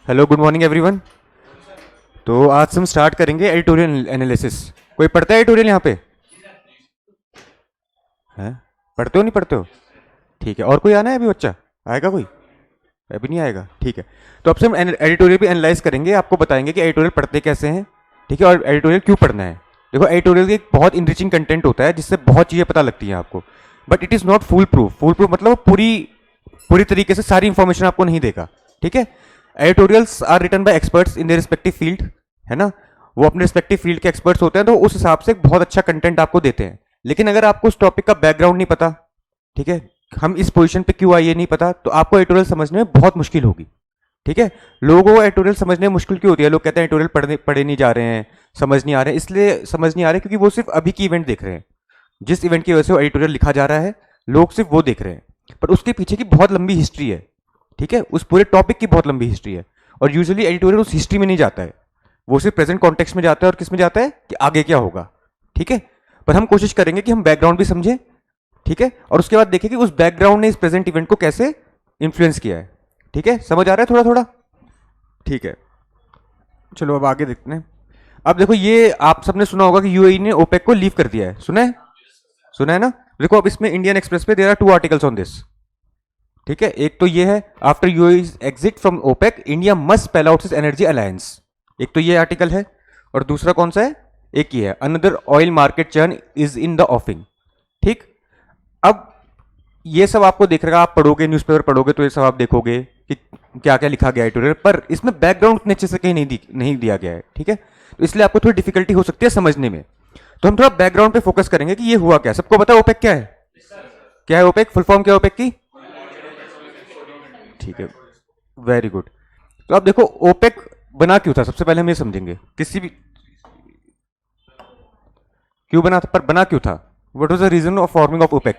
Hello, good morning everyone. तो आज हम स्टार्ट करेंगे एडिटोरियल एनालिसिस। कोई पढ़ता है एडिटोरियल यहाँ पे? हैं? पढ़ते हो नहीं पढ़ते हो? ठीक है। और कोई आना है अभी? बच्चा आएगा कोई? अभी नहीं आएगा, ठीक है। तो अब से हम एडिटोरियल भी एनालाइज करेंगे, आपको बताएंगे कि एडिटोरियल पढ़ते कैसे हैं, ठीक है, और एडिटोरियल क्यों पढ़ना है। देखो, एडिटोरियल एक बहुत इंटरेस्टिंग कंटेंट होता है जिससे बहुत चीज़ें पता लगती हैं आपको, but it is not full proof. Full proof मतलब वो पूरी पूरी तरीके से सारी इंफॉर्मेशन आपको नहीं देगा, ठीक है। Editorials are written by experts in their respective field, है ना। वो अपने रिस्पेक्टिव फील्ड के एक्सपर्ट्स होते हैं, तो उस हिसाब से बहुत अच्छा कंटेंट आपको देते हैं। लेकिन अगर आपको उस टॉपिक का बैकग्राउंड नहीं पता, ठीक है, हम इस पोजीशन पे क्यों आए ये नहीं पता, तो आपको एडिटोरियल समझने में बहुत मुश्किल होगी, ठीक है। लोगों को एडिटोरियल समझने में मुश्किल क्यों होती है? लोग कहते हैं एडिटोरियल पढ़े नहीं जा रहे हैं, समझ नहीं आ रहे हैं। इसलिए समझ नहीं आ रहे क्योंकि वो सिर्फ अभी की इवेंट देख रहे हैं। जिस इवेंट की वजह से वो एडिटोरियल लिखा जा रहा है, लोग सिर्फ वो देख रहे हैं, पर उसके पीछे की बहुत लंबी हिस्ट्री है, ठीक है। उस पूरे टॉपिक की बहुत लंबी हिस्ट्री है, और यूजुअली एडिटोरियल उस हिस्ट्री में नहीं जाता है, वो सिर्फ प्रेजेंट कॉन्टेक्स्ट में जाता है। और किस में जाता है कि आगे क्या होगा, ठीक है। पर हम कोशिश करेंगे कि हम बैकग्राउंड भी समझें, ठीक है, और उसके बाद देखें कि उस बैकग्राउंड ने इस प्रेजेंट इवेंट को कैसे इन्फ्लुएंस किया है, ठीक है। समझ आ रहा है थोड़ा थोड़ा? ठीक है, चलो अब आगे देखते हैं। अब देखो, ये आप सबने सुना होगा कि यूएई ने ओपेक को लीव कर दिया है, सुना है? सुना है ना। देखो, अब इसमें इंडियन एक्सप्रेस पे there are 2 articles on this, ठीक है। एक तो ये है, after UAE's exit from OPEC India must spell out its energy alliance. एक तो ये आर्टिकल है, और दूसरा कौन सा है? एक ही है, another oil market churn is in the offing, ठीक। अब ये सब आपको देख रहा, आप पढ़ोगे, न्यूज़पेपर पढ़ोगे तो ये सब आप देखोगे कि क्या क्या लिखा गया है एडिटोरियल पर। इसमें बैकग्राउंड इतने अच्छे से कहीं नहीं दिया गया है, ठीक है। तो इसलिए आपको थोड़ी डिफिकल्टी हो सकती है समझने में। तो हम थोड़ा बैकग्राउंड पे फोकस करेंगे कि ये हुआ क्या। सबको पता है ओपेक क्या है? क्या है ओपेक? फुल फॉर्म क्या है ओपेक की? ठीक है, वेरी गुड। तो अब देखो, ओपेक बना क्यों था, सबसे पहले हम ये समझेंगे। किसी भी क्यों बना था, पर बना क्यों था? What was the reason of forming of OPEC?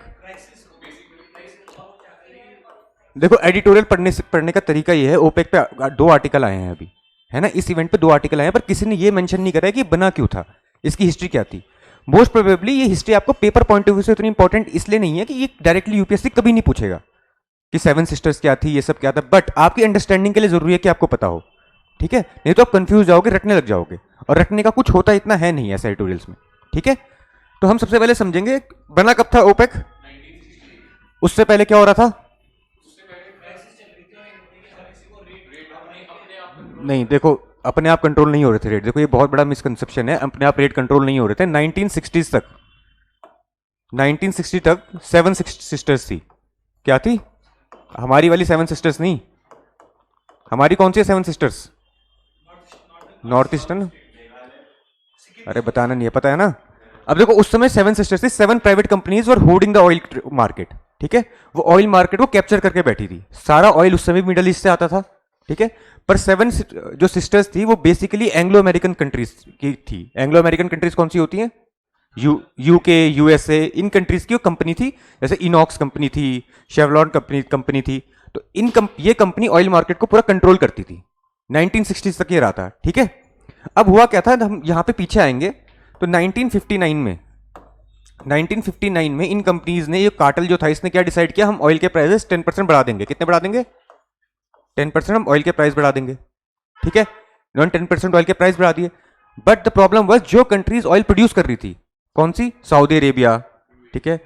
देखो, एडिटोरियल पढ़ने का तरीका ये है। ओपेक पे 2 आर्टिकल आए हैं अभी, है ना। इस इवेंट पे 2 आर्टिकल आए हैं, पर किसी ने ये मेंशन नहीं करा है कि बना क्यों था, इसकी हिस्ट्री क्या थी। मोस्ट प्रोबेबली ये हिस्ट्री आपको पेपर पॉइंट ऑफ व्यू से इतनी इंपॉर्टेंट इसलिए नहीं है कि ये डायरेक्टली यूपीएससी कभी नहीं पूछेगा कि 7 सिस्टर्स क्या थी, ये सब क्या था, बट आपकी अंडरस्टैंडिंग के लिए जरूरी है कि आपको पता हो, ठीक है। नहीं तो आप कंफ्यूज जाओगे, रटने लग जाओगे, और रटने का कुछ होता इतना है नहीं ऐसे एडिटोरियल्स में, ठीक है। तो हम सबसे पहले समझेंगे बना कब था ओपेक। उससे पहले क्या हो रहा था? नहीं, देखो, अपने आप कंट्रोल नहीं हो रहे थे रेट। देखो, ये बहुत बड़ा मिसकंसेप्शन है, अपने आप रेट कंट्रोल नहीं हो रहे थे। 1960s तक 1960 तक 7 सिस्टर्स थी। क्या थी? हमारी वाली 7 सिस्टर्स नहीं। हमारी कौन सी है 7 सिस्टर्स? North eastern. अरे बताना नहीं है, पता है ना। अब देखो, उस समय 7 सिस्टर्स थी, 7 private companies were holding the oil market, ठीक है। वो ऑयल मार्केट को कैप्चर करके बैठी थी। सारा ऑयल उस समय मिडल ईस्ट से आता था, ठीक है। पर 7 जो सिस्टर्स थी वो बेसिकली एंग्लो अमेरिकन कंट्रीज की थी। एंग्लो अमेरिकन कंट्रीज कौन सी होती हैं? यूके, यूएसए, इन कंट्रीज की कंपनी थी। जैसे इनॉक्स कंपनी थी, शेवलॉन कंपनी थी। तो ये कंपनी ऑयल मार्केट को पूरा कंट्रोल करती थी। 1960s तक ये रहा था, ठीक है। अब हुआ क्या था, हम यहां पे पीछे आएंगे तो 1959 में इन कंपनीज ने, ये कार्टेल जो था, इसने क्या डिसाइड किया, हम ऑयल के प्राइसेस 10% बढ़ा देंगे। कितने बढ़ा देंगे? 10% हम ऑयल के प्राइस बढ़ा देंगे, ठीक है। इन्होंने 10% ऑयल के प्राइस बढ़ा दिए। बट द प्रॉब्लम वाज, जो कंट्रीज ऑयल प्रोड्यूस कर रही थी, कौन सी? सऊदी अरेबिया, ठीक है।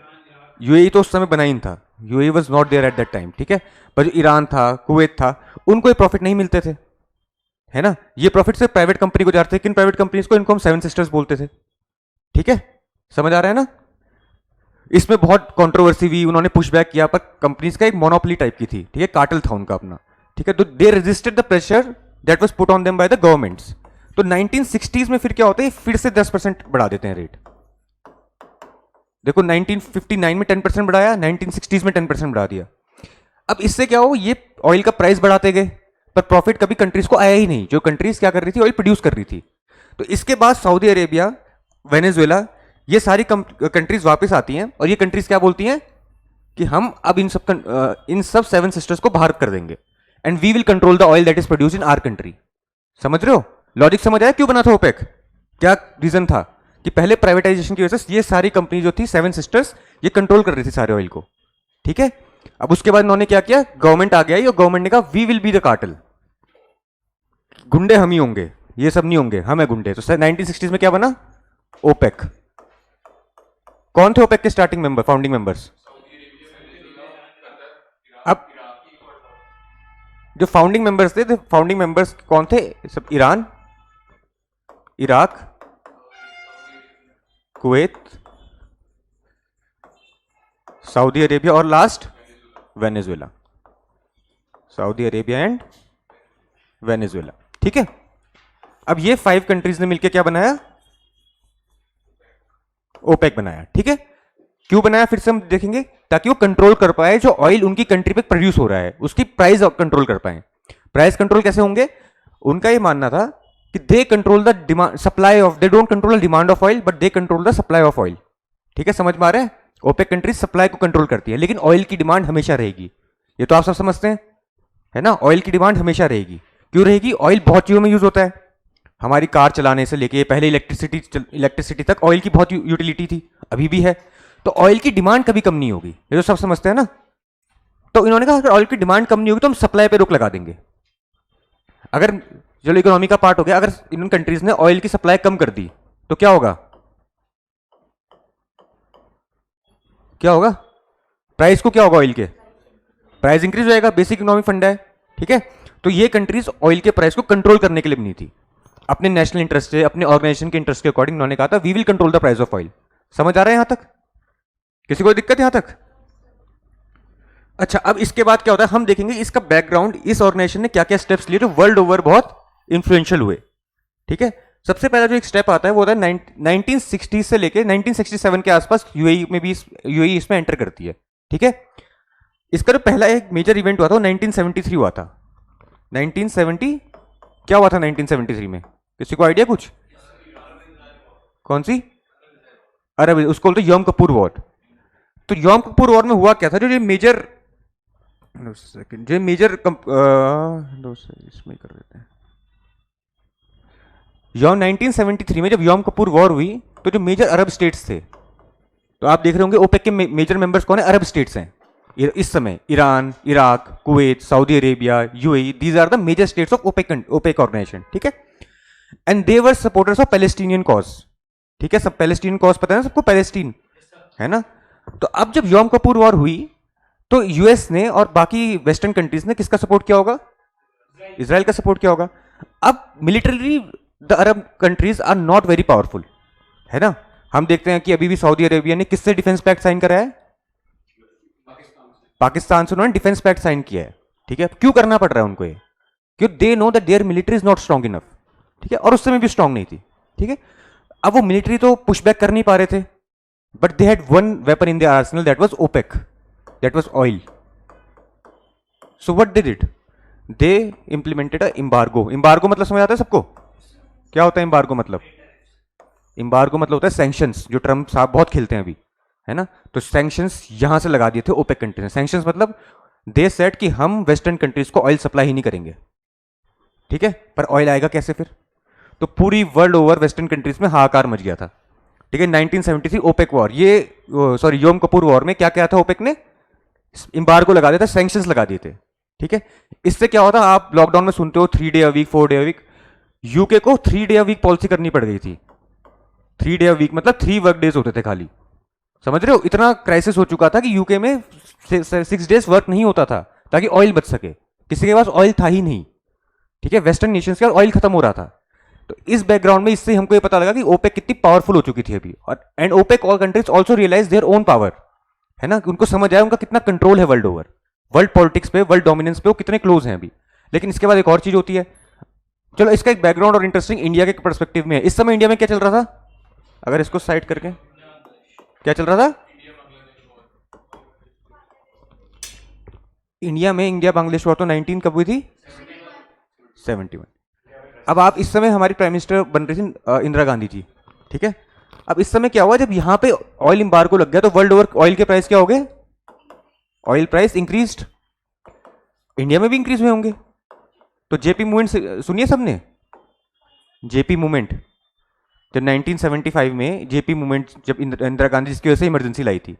यूएई तो उस समय बना ही नहीं था, UAE was not there at that time, ठीक है। पर जो ईरान था, कुवैत था, उनको ये प्रॉफिट नहीं मिलते थे, है ना। ये प्रॉफिट सिर्फ प्राइवेट कंपनी को जाते थे। किन प्राइवेट कंपनीज को? इनको हम 7 सिस्टर्स बोलते थे, ठीक है। समझ आ रहा है ना। इसमें बहुत कंट्रोवर्सी हुई, उन्होंने पुशबैक किया, पर कंपनीज का एक मोनोपोली टाइप की थी, ठीक है, कार्टेल था उनका अपना, ठीक है। तो they resisted the pressure that was put on them by the governments. तो 1960s में फिर क्या होता है, फिर से 10% बढ़ा देते हैं रेट। देखो, 1959 में 10% बढ़ाया, 1960s में 10% बढ़ा दिया। अब इससे क्या हो, ये ऑयल का प्राइस बढ़ाते गए, पर प्रॉफिट कभी कंट्रीज को आया ही नहीं। जो कंट्रीज क्या कर रही थी, ऑयल प्रोड्यूस कर रही थी। तो इसके बाद सऊदी अरेबिया, वेनेजुएला, ये सारी कंट्रीज वापस आती हैं, और ये कंट्रीज क्या बोलती हैं कि हम अब इन सब 7 सिस्टर्स को बाहर कर देंगे, and we will control the oil that is produced in our country. समझ रहे हो लॉजिक? समझ आया क्यों बना था ओपेक? क्या रीजन था कि पहले प्राइवेटाइजेशन की वजह से ये सारी कंपनी जो थी 7 सिस्टर्स, ये कंट्रोल कर रही थी सारे ऑयल को, ठीक है। अब उसके बाद इन्होंने क्या किया, गवर्नमेंट आ गया, और गवर्नमेंट ने कहा we will be the cartel, गुंडे हम ही होंगे, ये सब नहीं होंगे, हम है गुंडे। तो सर 1960s में क्या बना? ओपेक। कौन थे ओपेक के स्टार्टिंग मेंबर, फाउंडिंग मेंबर्स? अब जो फाउंडिंग मेंबर्स थे, फाउंडिंग मेंबर्स कौन थे? सब Iran, Iraq, Kuwait, Saudi Arabia और last Venezuela. Saudi Arabia and Venezuela, ठीक है। अब ये 5 कंट्रीज ने मिलकर क्या बनाया? ओपेक बनाया, ठीक है। क्यों बनाया फिर से हम देखेंगे, ताकि वो कंट्रोल कर पाए जो ऑयल उनकी कंट्री पे प्रोड्यूस हो रहा है, उसकी प्राइस कंट्रोल कर पाए। प्राइस कंट्रोल कैसे होंगे? उनका ये मानना था कि they control the demand supply of, they don't control the demand of oil but they control the supply of oil, ठीक है। समझ में आ रहा है? ओपेक कंट्रीज सप्लाई को कंट्रोल करती है, लेकिन ऑयल की डिमांड हमेशा रहेगी। ये तो आप सब समझते हैं, है ना? ऑयल की डिमांड हमेशा रहेगी। क्यों रहेगी? ऑयल बहुत चीजों में यूज होता है। हमारी कार चलाने से लेके पहले इलेक्ट्रिसिटी तक ऑयल की बहुत यूटिलिटी थी, अभी भी है। तो ऑयल की डिमांड कभी कम नहीं होगी, ये तो सब समझते हैं ना। तो इन्होंने कहा अगर ऑयल की डिमांड कम नहीं होगी तो हम सप्लाई पे रोक लगा देंगे। अगर चलो इकोनॉमी का पार्ट हो गया, अगर इन कंट्रीज ने ऑयल की सप्लाई कम कर दी तो क्या होगा? क्या होगा? प्राइस को क्या होगा? ऑयल के प्राइस इंक्रीज हो जाएगा, बेसिक इकोनॉमिक फंडा है, ठीक है। तो ये कंट्रीज ऑयल के प्राइस को कंट्रोल करने के लिए बनी थी, अपने नेशनल इंटरेस्ट से, अपने ऑर्गेनाइजेशन के इंटरेस्ट के अकॉर्डिंग उन्होंने कहा था we will control the price of oil. समझ आ रहा है यहां तक? किसी को दिक्कत यहां तक? अच्छा, अब इसके बाद क्या होता है हम देखेंगे इसका बैकग्राउंड, इस ऑर्गेनाइजेशन ने क्या क्या स्टेप्स लिए जो वर्ल्ड ओवर बहुत इंफ्लुएंशियल हुए, ठीक है। सबसे पहला जो एक स्टेप आता है वो होता है 1960 से लेके 1967 के आसपास यूएई में भी, यूएई इसमें एंटर करती है, ठीक है। इसका जो पहला एक मेजर इवेंट हुआ था वो 1973 हुआ था। 1970 क्या हुआ था 1973 में? किसी को आइडिया कुछ? कौन सी? अरब, उसको बोलते यम कपूर वॉर। तो यम कपूर वॉर में हुआ क्या था? जो मेजर इसमें कर देते हैं। यम 1973 में जब यम कपूर वॉर हुई तो जो मेजर अरब स्टेट्स थे, तो आप देख रहे होंगे ओपेक के मेजर मेंबर्स कौन है? अरब स्टेट्स हैं इस समय। Iran, Iraq, Kuwait, Saudi Arabia, UAE, these are the major states of OPEC organisation, ठीक है। And they were supporters of Palestinian cause, ठीक है। सब पैलेस्टीनियन कॉज पता है ना सबको, पैलेस्टीन, है ना। तो अब जब यम कपूर वॉर हुई तो यूएस ने और बाकी वेस्टर्न कंट्रीज ने किसका सपोर्ट किया होगा? इजराइल का सपोर्ट किया होगा। अब military the Arab countries are not very powerful, है ना। हम देखते हैं कि अभी भी सऊदी अरेबिया ने किससे डिफेंस पैक्ट साइन करा है? पाकिस्तान से उन्होंने डिफेंस पैक्ट साइन किया है, ठीक है। क्यों करना पड़ रहा है उनको ये? क्योंकि they know that their military is not strong enough, ठीक है। और उस समय भी स्ट्रांग नहीं थी, ठीक है। अब वो मिलिट्री तो पुश बैक कर नहीं पा रहे थे, but they had one weapon in the arsenal, that was OPEC, that was oil. So what they did? They implemented a embargo. Embargo मतलब समझ आता है सबको? क्या होता है एम्बार्गो मतलब? एम्बार्गो मतलब होता है सैंक्शंस, जो ट्रम्प साहब बहुत खेलते हैं अभी, है ना। तो सैंक्शंस यहां से लगा दिए थे ओपेक कंट्रीज ने। सैंक्शंस मतलब दे सेट कि हम वेस्टर्न कंट्रीज को ऑयल सप्लाई ही नहीं करेंगे, ठीक है। पर ऑयल आएगा कैसे फिर? तो पूरी वर्ल्ड ओवर वेस्टर्न कंट्रीज में हाहाकार मच गया था, ठीक है। 1973 ओपेक वॉर, ये सॉरी यम कपूर वॉर में क्या क्या था? ओपेक ने एम्बार्गो लगा दिया था, सैंक्शंस लगा दिए थे, ठीक है। इससे क्या होता? आप लॉकडाउन में सुनते हो 3 day a week, 4 day a week. UK को 3 डे अ वीक पॉलिसी करनी पड़ गई थी। 3 डे अ वीक मतलब 3 वर्क डेज होते थे खाली, समझ रहे हो? इतना क्राइसिस हो चुका था कि यूके में 6 डेज वर्क नहीं होता था ताकि ऑयल बच सके। किसी के पास ऑयल था ही नहीं, ठीक है। वेस्टर्न नेशंस के पास ऑयल खत्म हो रहा था। तो इस बैकग्राउंड में इससे हमको ये पता लगा कि ओपेक कितनी पावरफुल हो चुकी थी अभी। और and OPEC all countries also realise their own power, है ना। उनको समझ आया उनका कितना कंट्रोल है वर्ल्ड ओवर, वर्ल्ड पॉलिटिक्स पे, वर्ल्ड डोमिनेंस पे वो कितने क्लोज हैं अभी। लेकिन इसके बाद एक और चीज होती है। चलो इसका एक बैकग्राउंड और इंटरेस्टिंग इंडिया के पर्सपेक्टिव में है। इस समय इंडिया में क्या चल रहा था? अगर इसको साइड करके क्या चल रहा था? इंडिया बांग्लादेश वॉर तो 19 कब हुई थी? 71। अब आप इस समय हमारी प्राइम मिनिस्टर बन रही थी इंदिरा गांधी जी, ठीक है। अब इस समय क्या हुआ? जब यहां पे ऑयल एम्बार्गो लग गया तो वर्ल्ड ओवर ऑयल के प्राइस क्या हो गए? ऑयल प्राइस इंक्रीज्ड, इंडिया में भी इंक्रीज हुए होंगे। तो जेपी मूवमेंट सुनिए सबने, जेपी मूवमेंट जब 1975 में जेपी मूवमेंट, जब इंदिरा गांधी जिसकी वजह से इमरजेंसी लाई थी,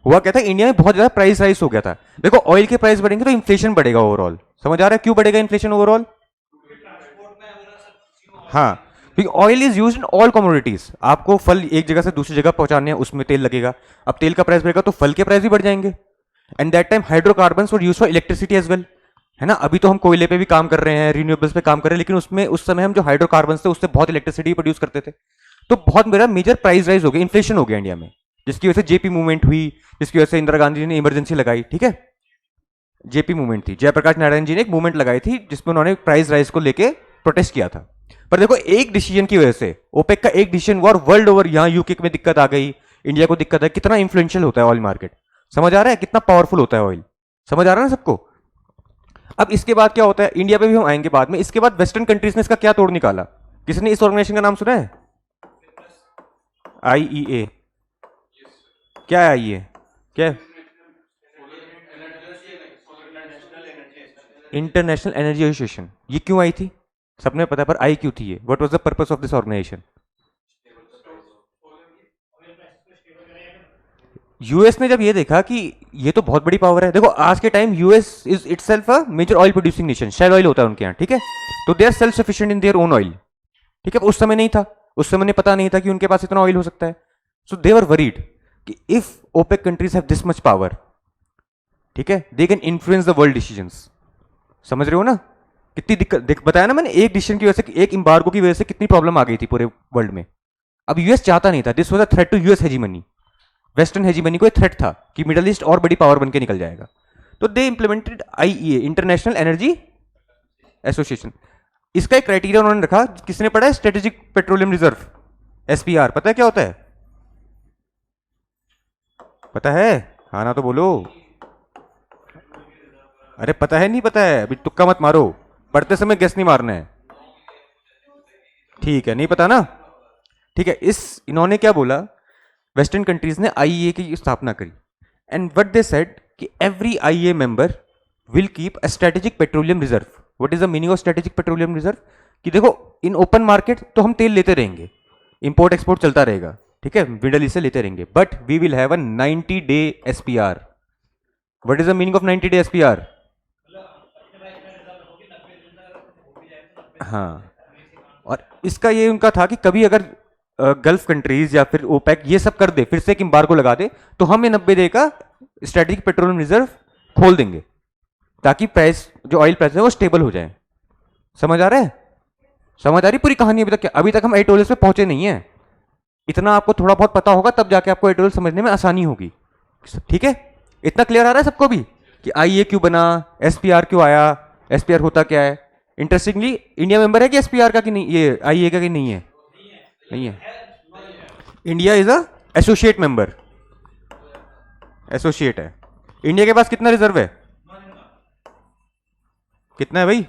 हुआ क्या था? इंडिया में बहुत ज्यादा प्राइस राइज हो गया था। देखो ऑयल के प्राइस बढ़ेंगे तो इन्फ्लेशन बढ़ेगा ओवरऑल। समझ आ रहा है क्यों बढ़ेगा इन्फ्लेशन ओवरऑल? हाँ, क्योंकि oil is use in all commodities. आपको फल एक जगह से दूसरी जगह पहुंचाने हैं, उसमें तेल लगेगा। अब तेल का प्राइस बढ़ेगा तो फल के प्राइस भी बढ़ जाएंगे। And that time hydrocarbons were use for electricity as well, है ना। अभी तो हम कोयले पे भी काम कर रहे हैं, रिन्यूएबल्स पे काम कर रहे हैं, लेकिन उसमें उस समय हम जो हाइड्रोकार्बन्स थे उससे बहुत इलेक्ट्रिसिटी प्रोड्यूस करते थे। तो बहुत मेरा मेजर प्राइस राइज हो गया, इन्फ्लेशन हो गया इंडिया में, जिसकी वजह से जेपी मूवमेंट हुई, जिसकी वजह से इंदिरा गांधी जी ने इमरजेंसी लगाई। ठीक है, जेपी मूवमेंट थी, जयप्रकाश नारायण जी ने एक मूवमेंट लगाई थी जिसमें उन्होंने प्राइस राइज को लेके प्रोटेस्ट किया था। पर देखो एक डिसीजन की वजह से, ओपेक का एक डिसीजन हुआ और वर्ल्ड ओवर, यहां यूके में दिक्कत आ गई, इंडिया को दिक्कत है। कितना इंफ्लुएंशियल होता है ऑयल मार्केट, समझ आ रहा है कितना पावरफुल होता है ऑयल, समझ आ रहा है ना सबको। अब इसके बाद क्या होता है, इंडिया पे भी हम आएंगे बाद में। इसके बाद वेस्टर्न कंट्रीज ने इसका क्या तोड़ निकाला, किसी ने इस ऑर्गेनाइजेशन का नाम सुना है? आईईए। क्या है आईईए? क्या है? International Energy association. ये क्यों आई थी? सबने पता है, पर आई क्यों थी ये? What was the purpose of this organisation? US ने जब ये देखा कि ये तो बहुत बड़ी पावर है, देखो आज के time US is itself a major oil producing nation, shell oil होता है उनके यहाँ, ठीक है। तो they are self sufficient in their own oil, ठीक है। उस समय नहीं था, उस समय पता नहीं था कि उनके पास इतना ऑयल हो सकता है। सो दे वर वरीड कि if OPEC countries have this much power, ठीक है, they can influence the world decisions. समझ रहे हो ना कितनी दिक्कत, बताया ना मैंने, एक डिसीजन की वजह से, एक इंबार्गो की वजह से कितनी प्रॉब्लम आ गई थी पूरे वर्ल्ड में। अब यूएस चाहता नहीं था, this was a threat to US hegemony, western hegemony को एक थ्रेट था कि मिडल ईस्ट और बड़ी पावर बन के निकल जाएगा। तो they implemented IEA, International Energy Association. इसका एक क्राइटेरिया उन्होंने रखा, किसने पढ़ा है? Strategic petroleum reserve, SPR. पता है क्या होता है? पता है? हाँ ना तो बोलो। अरे पता है, नहीं पता है? अभी तुक्का मत मारो, पढ़ते समय गेस नहीं मारना है। ठीक है, नहीं पता ना, ठीक है। इस इन्होंने क्या बोला, वेस्टर्न कंट्रीज ने आईईए की स्थापना करी। एंड व्हाट दे सेड कि every IEA member will keep a strategic petroleum reserve. What is the meaning of strategic petroleum reserve? कि देखो इन ओपन मार्केट तो हम तेल लेते रहेंगे, इंपोर्ट एक्सपोर्ट चलता रहेगा, ठीक है, मिडल ईस्ट से लेते रहेंगे, but we will have a 90-day SPR. What is the meaning of 90-day SPR? हाँ, और इसका ये उनका था कि कभी अगर गल्फ कंट्रीज या फिर ओपेक ये सब कर दे, फिर से एक एम्बार्गो लगा दे, तो हम ये 90 डे का स्ट्रेटेजिक पेट्रोलियम रिजर्व खोल देंगे, ताकि प्राइस, जो ऑयल प्राइस है वो स्टेबल हो जाए। समझ आ रहा है? समझ आ रही पूरी कहानी? अभी तक क्या, अभी तक हम एटोलस पे पहुंचे नहीं है। इतना आपको थोड़ा बहुत पता होगा, तब जाके आपको एटोलस समझने में आसानी होगी, ठीक है। इतना क्लियर आ रहा है सबको भी कि आईए क्यों बना, एसपीआर क्यों आया, एसपीआर होता क्या है? इंटरेस्टिंगली इंडिया मेंबर है कि एसपीआर का कि नहीं, ये आईए का कि नहीं है? नहीं है। India is a associate member, associate है। इंडिया के पास कितना रिजर्व है? कितना है भाई?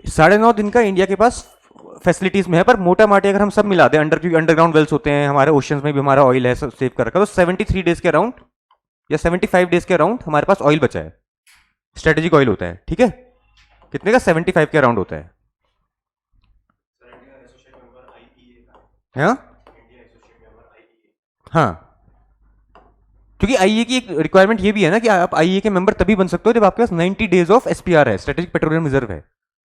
9.5 दिन का इंडिया के पास फैसिलिटीज में है। पर मोटा माटी अगर हम सब मिला दें, अंडरग्राउंड वेल्स होते हैं हमारे, ओशंस में भी हमारा ऑयल है, सब सेव कर रखा, तो 73 डेज के अराउंड या 75 डेज के अराउंड हमारे पास ऑयल बचा है, स्ट्रेटेजिक ऑयल होता है, ठीक है। कितने का? 75 के अराउंड होता है। हाँ हाँ, क्योंकि आईए की एक रिक्वायरमेंट ये भी है ना कि आप आईए के मेंबर तभी बन सकते हो जब आपके पास 90 डेज ऑफ एसपीआर है, स्ट्रेटेजिक पेट्रोलियम रिजर्व है,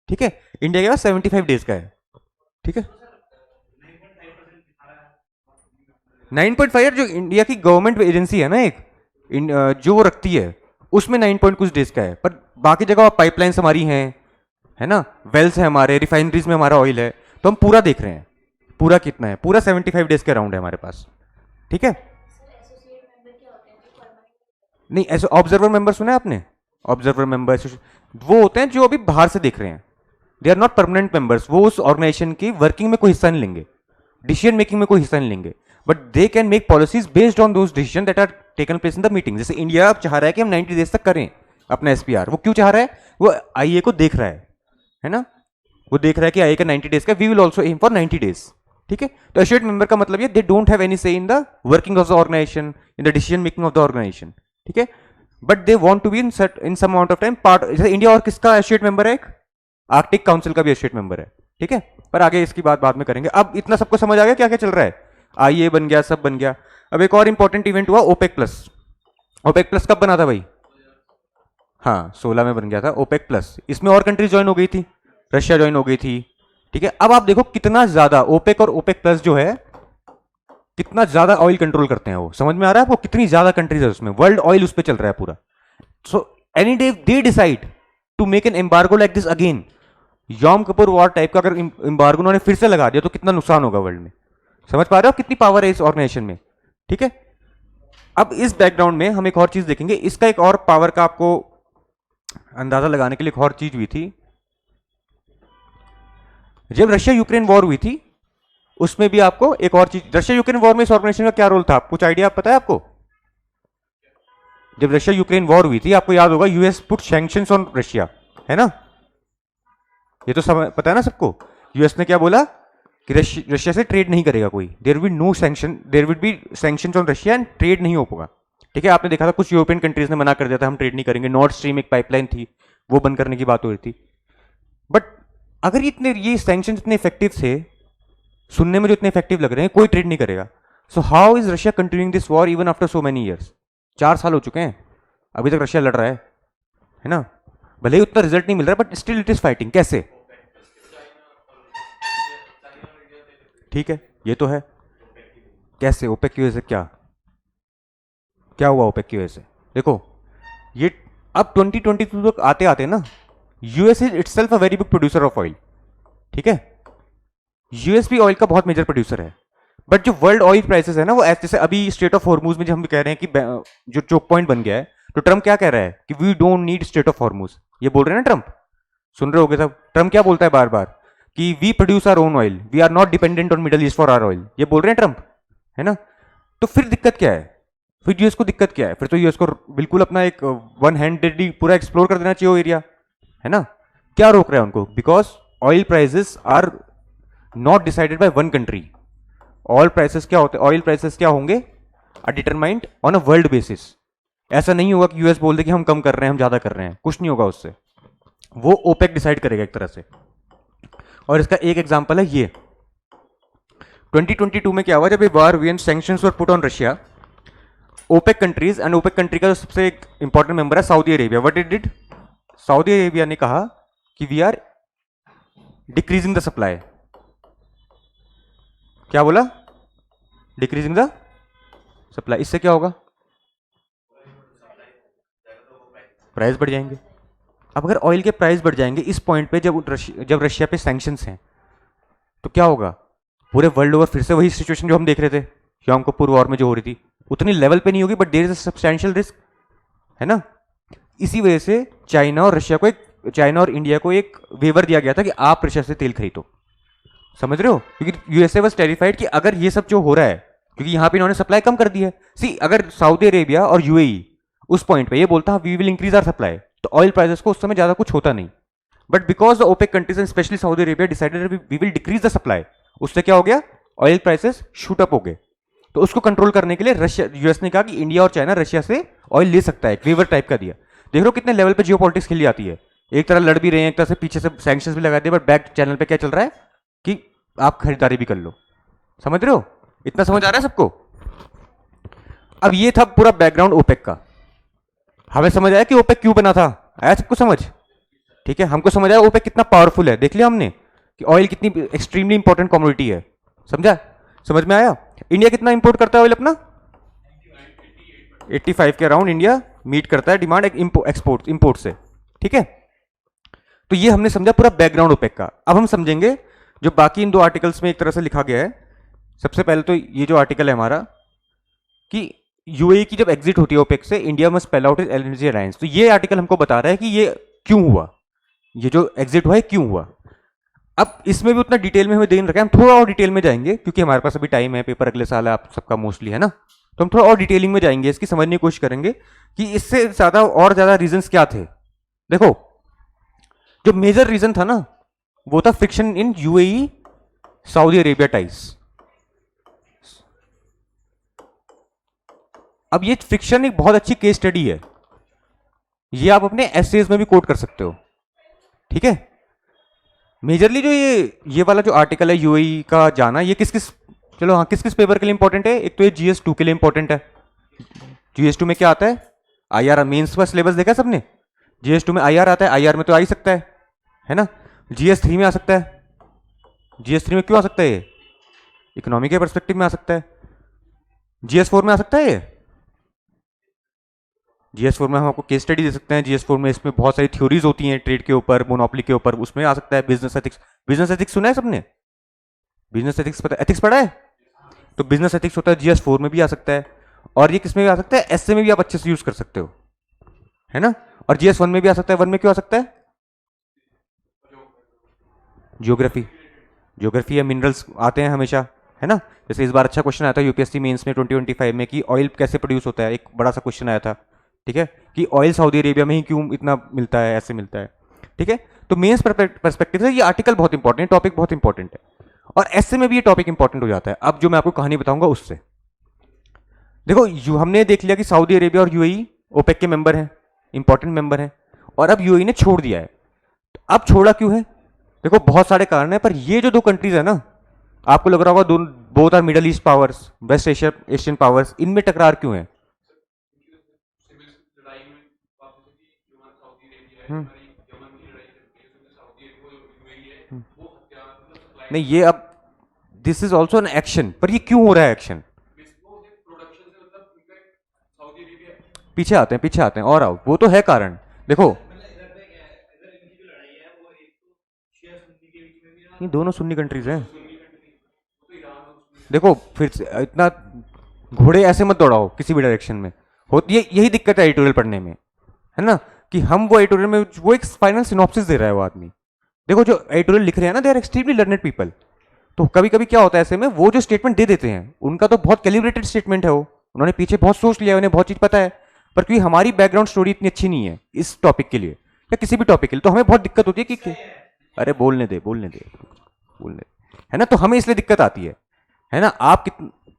ठीक है। इंडिया के पास 75 डेज का है, ठीक है। 9.5 जो इंडिया की गवर्नमेंट एजेंसी है ना एक, जो वो रखती है, उसमें 9 पॉइंट कुछ डेज का है। पर बाकी जगह पाइपलाइंस हमारी हैं, है ना, वेल्स है हमारे, रिफाइनरीज में हमारा ऑयल है, तो हम पूरा देख रहे हैं। पूरा कितना है? पूरा 75 डेज के अराउंड है हमारे पास, ठीक है। नहीं, ऐसे ऑब्जर्वर मेंबर सुना है आपने? ऑब्जर्वर मेंबर वो होते हैं जो अभी बाहर से देख रहे हैं, they are not permanent members. वो उस ऑर्गेनाइजेशन की वर्किंग में कोई हिस्सा नहीं लेंगे, डिसीजन मेकिंग में कोई हिस्सा नहीं लेंगे, but they can make policies based on those decision that are taken place in the meeting. जैसे इंडिया अब चाह रहा है कि हम 90 डेज तक करें अपना एसपीआर। वो क्यों चाह रहा है? वो आईए को देख रहा है ना, वो देख रहा है कि आईए का 90 डेज का, we will also aim for 90 days, ठीक है। तो एसोसिएट मेंबर का मतलब ये, they don't have any say in the working of the organisation, in the decision making of the organisation, ठीक है, but they want to be in some amount of time part. जैसे India और किसका associate member है? एक Arctic council का भी associate member है, ठीक है। पर आगे इसकी बात बाद में करेंगे। अब इतना सबको समझ आ गया क्या क्या चल रहा है? आईए बन गया, सब बन गया। अब एक और इंपॉर्टेंट इवेंट हुआ, ओपेक प्लस। ओपेक प्लस कब बना था भाई? हाँ, 16 में बन गया था ओपेक प्लस। इसमें और कंट्रीज ज्वाइन हो गई थी, रशिया ज्वाइन हो गई थी, ठीक है। अब आप देखो कितना ज्यादा ओपेक और ओपेक प्लस जो है कितना ज्यादा ऑयल कंट्रोल करते हैं वो, समझ में आ रहा है आपको, कितनी ज्यादा कंट्रीज है उसमें, वर्ल्ड ऑयल उस पर चल रहा है पूरा। So any day they decide to make an embargo like this again, Yom Kippur war type का अगर एम्बार्गो उन्होंने फिर से लगा दिया तो कितना नुकसान होगा वर्ल्ड में, समझ पा रहे हो कितनी पावर है इस ऑर्गेनाइजेशन में, ठीक है। अब इस बैकग्राउंड में हम एक और चीज देखेंगे, इसका एक और पावर का आपको अंदाजा लगाने के लिए एक और चीज हुई थी। जब रशिया यूक्रेन वॉर हुई थी उसमें भी आपको एक और चीज, रशिया यूक्रेन वॉर में इस ऑर्गेनाइजेशन का क्या रोल था, कुछ आइडिया पता है आपको? जब रशिया यूक्रेन वॉर हुई थी आपको याद होगा US put sanctions on Russia, है ना, ये तो सब पता है ना सबको। यूएस ने क्या बोला कि रशिया से ट्रेड नहीं करेगा कोई, there will no sanction, there will be sanctions on Russia and trade नहीं हो पाएगा, ठीक है। आपने देखा था कुछ यूरोपियन कंट्रीज ने मना कर दिया था हम ट्रेड नहीं करेंगे, नॉर्थ स्ट्रीम एक पाइपलाइन थी वो बंद करने की बात हो रही थी। बट अगर ये सैंक्शंस इतने इफेक्टिव थे, सुनने में जो इतने इफेक्टिव लग रहे हैं, कोई ट्रेड नहीं करेगा, so how is Russia continuing this war even after so many years? 4 साल हो चुके हैं अभी तक रशिया लड़ रहा है ना, भले ही उतना रिजल्ट नहीं मिल रहा but still it is fighting. कैसे? ठीक है ये तो है, कैसे? ओपेक की वजह से। क्या हुआ ओपेक की वजह से? देखो ये अब 2022 तक आते आते ना, US is itself a very big producer of oil, ठीक है। यूएस भी ऑयल का बहुत मेजर प्रोड्यूसर है, बट जो वर्ल्ड ऑयल प्राइसेस है ना वो ऐसे, जैसे अभी स्टेट ऑफ हॉर्मूज में जो हम कह रहे हैं कि जो चोक पॉइंट बन गया है, तो ट्रम्प क्या कह रहा है कि we don't need strait of Hormuz, ये बोल रहे हैं ना ट्रम्प, सुन रहे होगे सब। ट्रम्प क्या बोलता है बार बार कि we produce our own oil, we are not dependent on Middle East for our oil, ये बोल रहे हैं ट्रम्प, है ना। तो फिर दिक्कत क्या है? फिर यूएस को दिक्कत क्या है? फिर तो यूएस को बिल्कुल अपना एक वन हैंडेडली पूरा एक्सप्लोर कर देना चाहिए वो एरिया, है ना। क्या रोक रहा है उनको? Because oil prices are not decided by one country. Oil prices क्या होते हैं? ऑयल प्राइसेस क्या होंगे? Are determined on a world basis. ऐसा नहीं होगा कि यूएस बोल दे कि हम कम कर रहे हैं, हम ज्यादा कर रहे हैं, कुछ नहीं होगा उससे, वो ओपेक डिसाइड करेगा एक तरह से। और इसका एक एग्जांपल है ये 2022 में क्या हुआ, जब ये वार हुई and sanctions were put on Russia, OPEC countries and OPEC country का जो सबसे एक इंपॉर्टेंट मेंबर है Saudi Arabia, what it did, Saudi Arabia ने कहा कि we are decreasing the supply. क्या बोला? Decreasing the supply. इससे क्या होगा? प्राइस बढ़ जाएंगे। अब अगर ऑयल के प्राइस बढ़ जाएंगे इस पॉइंट पे, जब रशिया पे सैंक्शंस हैं, तो क्या होगा? पूरे वर्ल्ड ओवर फिर से वही सिचुएशन जो हम देख रहे थे यौम कपूर वॉर में जो हो रही थी, उतनी लेवल पे नहीं होगी but there is a substantial risk, है ना। इसी वजह से चाइना और इंडिया को एक वेवर दिया गया था कि आप रशिया से तेल खरीदो, समझ रहे हो, क्योंकि यूएसए वाज टेरिफाइड कि अगर ये सब जो हो रहा है, क्योंकि यहां पे इन्होंने सप्लाई कम कर दी है। सी अगर सऊदी अरेबिया और यूएई उस पॉइंट पे ये बोलता we will increase our supply, तो ऑयल प्राइसेस को उस समय ज्यादा कुछ होता नहीं। But because the OPEC countries and specially Saudi Arabia decided we will decrease the supply, उससे क्या हो गया? ऑयल प्राइसेस शूट अप हो गए। तो उसको कंट्रोल करने के लिए रशिया, यूएस ने कहा कि इंडिया और चाइना रशिया से ऑयल ले सकता है, एक वेवर टाइप का दिया। देख लो कितने लेवल पे जियोपॉलिटिक्स खेली जाती है, एक तरह लड़ भी रहे हैं, एक तरह से पीछे से सैंक्शंस भी लगा दिए, बट बैक चैनल पे क्या चल रहा है कि आप खरीदारी भी कर लो, समझ रहे हो? इतना समझ आ रहा है सबको? अब ये था पूरा बैकग्राउंड ओपेक का। हमें समझ आया कि ओपेक क्यों बना था? आया सबको समझ? ठीक है, हमको समझ आया ओपेक कितना पावरफुल है, देख लिया हमने कि ऑयल कितनी एक्सट्रीमली इंपॉर्टेंट कमोडिटी है, समझा? समझ में आया? इंडिया कितना इंपोर्ट करता है ऑयल अपना? 85 के अराउंड इंडिया मीट करता है डिमांड एक्सपोर्ट इंपोर्ट से, ठीक है। तो ये हमने समझा पूरा बैकग्राउंड ओपेक का। अब हम समझेंगे जो बाकी इन 2 आर्टिकल्स में एक तरह से लिखा गया है। सबसे पहले तो ये जो आर्टिकल है हमारा कि यूएई की जब एग्जिट होती है ओपेक से, India must spell out is energy alliance, तो ये आर्टिकल हमको बता रहा है कि ये क्यों हुआ, ये जो एग्जिट हुआ है क्यों हुआ। अब इसमें भी उतना डिटेल में हमें देन रखा है, हम थोड़ा और डिटेल में जाएंगे क्योंकि हमारे पास अभी टाइम है, पेपर अगले साल है आप सबका मोस्टली, है ना। तो हम थोड़ा और डिटेलिंग में जाएंगे, इसकी समझने की कोशिश करेंगे कि इससे ज्यादा और ज्यादा रीजंस क्या थे। देखो जो मेजर रीजन था ना वो था friction in UAE Saudi Arabia ties. अब ये फ्रिक्शन एक बहुत अच्छी केस स्टडी है, ये आप अपने एसेज में भी कोट कर सकते हो, ठीक है। मेजरली जो ये वाला जो आर्टिकल है यूएई का जाना, ये किस किस, चलो हाँ, किस किस पेपर के लिए इंपॉर्टेंट है? एक तो ये जीएस 2 के लिए इंपॉर्टेंट है। जीएस 2 में क्या आता है? आईआर। मेंस का सिलेबस देखा सबने? जीएस 2 में आईआर आता है, आईआर में तो आ ही सकता है ना। GS3 में आ सकता है, GS3 में क्यों आ सकता है ये? इकोनॉमी के परस्पेक्टिव में आ सकता है। GS4 में आ सकता है ये? GS4 में हम आपको केस स्टडी दे सकते हैं। GS4 में इसमें बहुत सारी थ्योरीज होती हैं ट्रेड के ऊपर, मोनोपोली के ऊपर, उसमें आ सकता है। बिजनेस एथिक्स, बिजनेस एथिक्स सुना है सबने? बिजनेस एथिक्स पता है? एथिक्स पढ़ा है? तो बिजनेस एथिक्स होता है, GS4 में भी आ सकता है। और ये किस में भी आ सकता है? एसए में भी आप अच्छे से यूज कर सकते हो, है ना। और GS1 में भी आ सकता है। 1 में क्यों आ सकता है? ज्योग्राफी, ज्योग्राफी या मिनरल्स आते हैं हमेशा, है ना। जैसे इस बार अच्छा क्वेश्चन आया था यूपीएससी मेंस में 2025 में कि ऑयल कैसे प्रोड्यूस होता है, एक बड़ा सा क्वेश्चन आया था, ठीक है, कि ऑयल सऊदी अरेबिया में ही क्यों इतना मिलता है, ऐसे मिलता है, ठीक है। तो मेंस परस्पेक्टिव से ये आर्टिकल बहुत इंपॉर्टेंट है, टॉपिक बहुत इंपॉर्टेंट है, और ऐसे में भी ये टॉपिक इंपॉर्टेंट हो जाता है। अब जो मैं आपको कहानी बताऊंगा उससे देखो, हमने देख लिया कि सऊदी अरेबिया और यूएई ओपेक के मेंबर हैं, इंपॉर्टेंट मेंबर हैं, और अब यूएई ने छोड़ दिया है। तो अब छोड़ा क्यों है? देखो बहुत सारे कारण हैं, पर ये जो दो कंट्रीज है ना, आपको लग रहा होगा दोनों, both are Middle East powers, West Asia Asian powers, इनमें टकरार क्यों है? हम्म, नहीं ये अब this is also an action, पर ये क्यों हो रहा है एक्शन? पीछे आते हैं और आओ, वो तो है कारण। देखो ये दोनों सुन्नी कंट्रीज हैं। देखो फिर से इतना घोड़े ऐसे मत दौड़ाओ किसी भी डायरेक्शन में। होती है यही दिक्कत है एडिटोरियल पढ़ने में, है ना, कि हम वो एडिटोरियल में वो एक फाइनल सिनॉप्सिस दे रहा है वो आदमी। देखो जो एडिटोरियल लिख रहे हैं ना, they are extremely learned people. तो कभी कभी क्या होता है ऐसे में, वो जो स्टेटमेंट दे देते हैं उनका तो बहुत कैलिब्रेटेड स्टेटमेंट है, वो उन्होंने पीछे बहुत सोच लिया, उन्हें बहुत चीज पता है, पर क्योंकि हमारी बैकग्राउंड स्टोरी इतनी अच्छी नहीं है इस टॉपिक के लिए या किसी भी टॉपिक के लिए, तो हमें बहुत दिक्कत होती है कि अरे बोलने दे बोलने दे बोलने दे, है ना। तो हमें इसलिए दिक्कत आती है ना। आप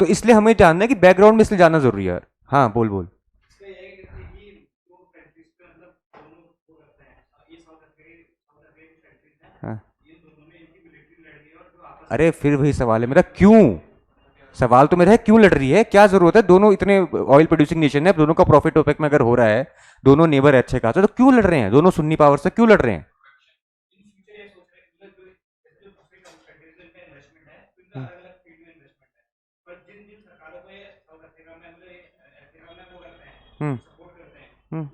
तो इसलिए हमें जानना है कि बैकग्राउंड में इसलिए जानना जरूरी है। हाँ बोल बोल। हाँ। अरे फिर वही सवाल है मेरा, क्यों? सवाल तो मेरा है क्यों लड़ रही है, क्या जरूरत है? दोनों इतने ऑयल प्रोड्यूसिंग नेशन है, दोनों का प्रॉफिट ओपेक में अगर हो रहा है, दोनों नेबर है अच्छे खासे, तो क्यों लड़ रहे हैं? दोनों सुन्नी पावर से क्यों लड़ रहे हैं? हम्म, हम्म, हम्म।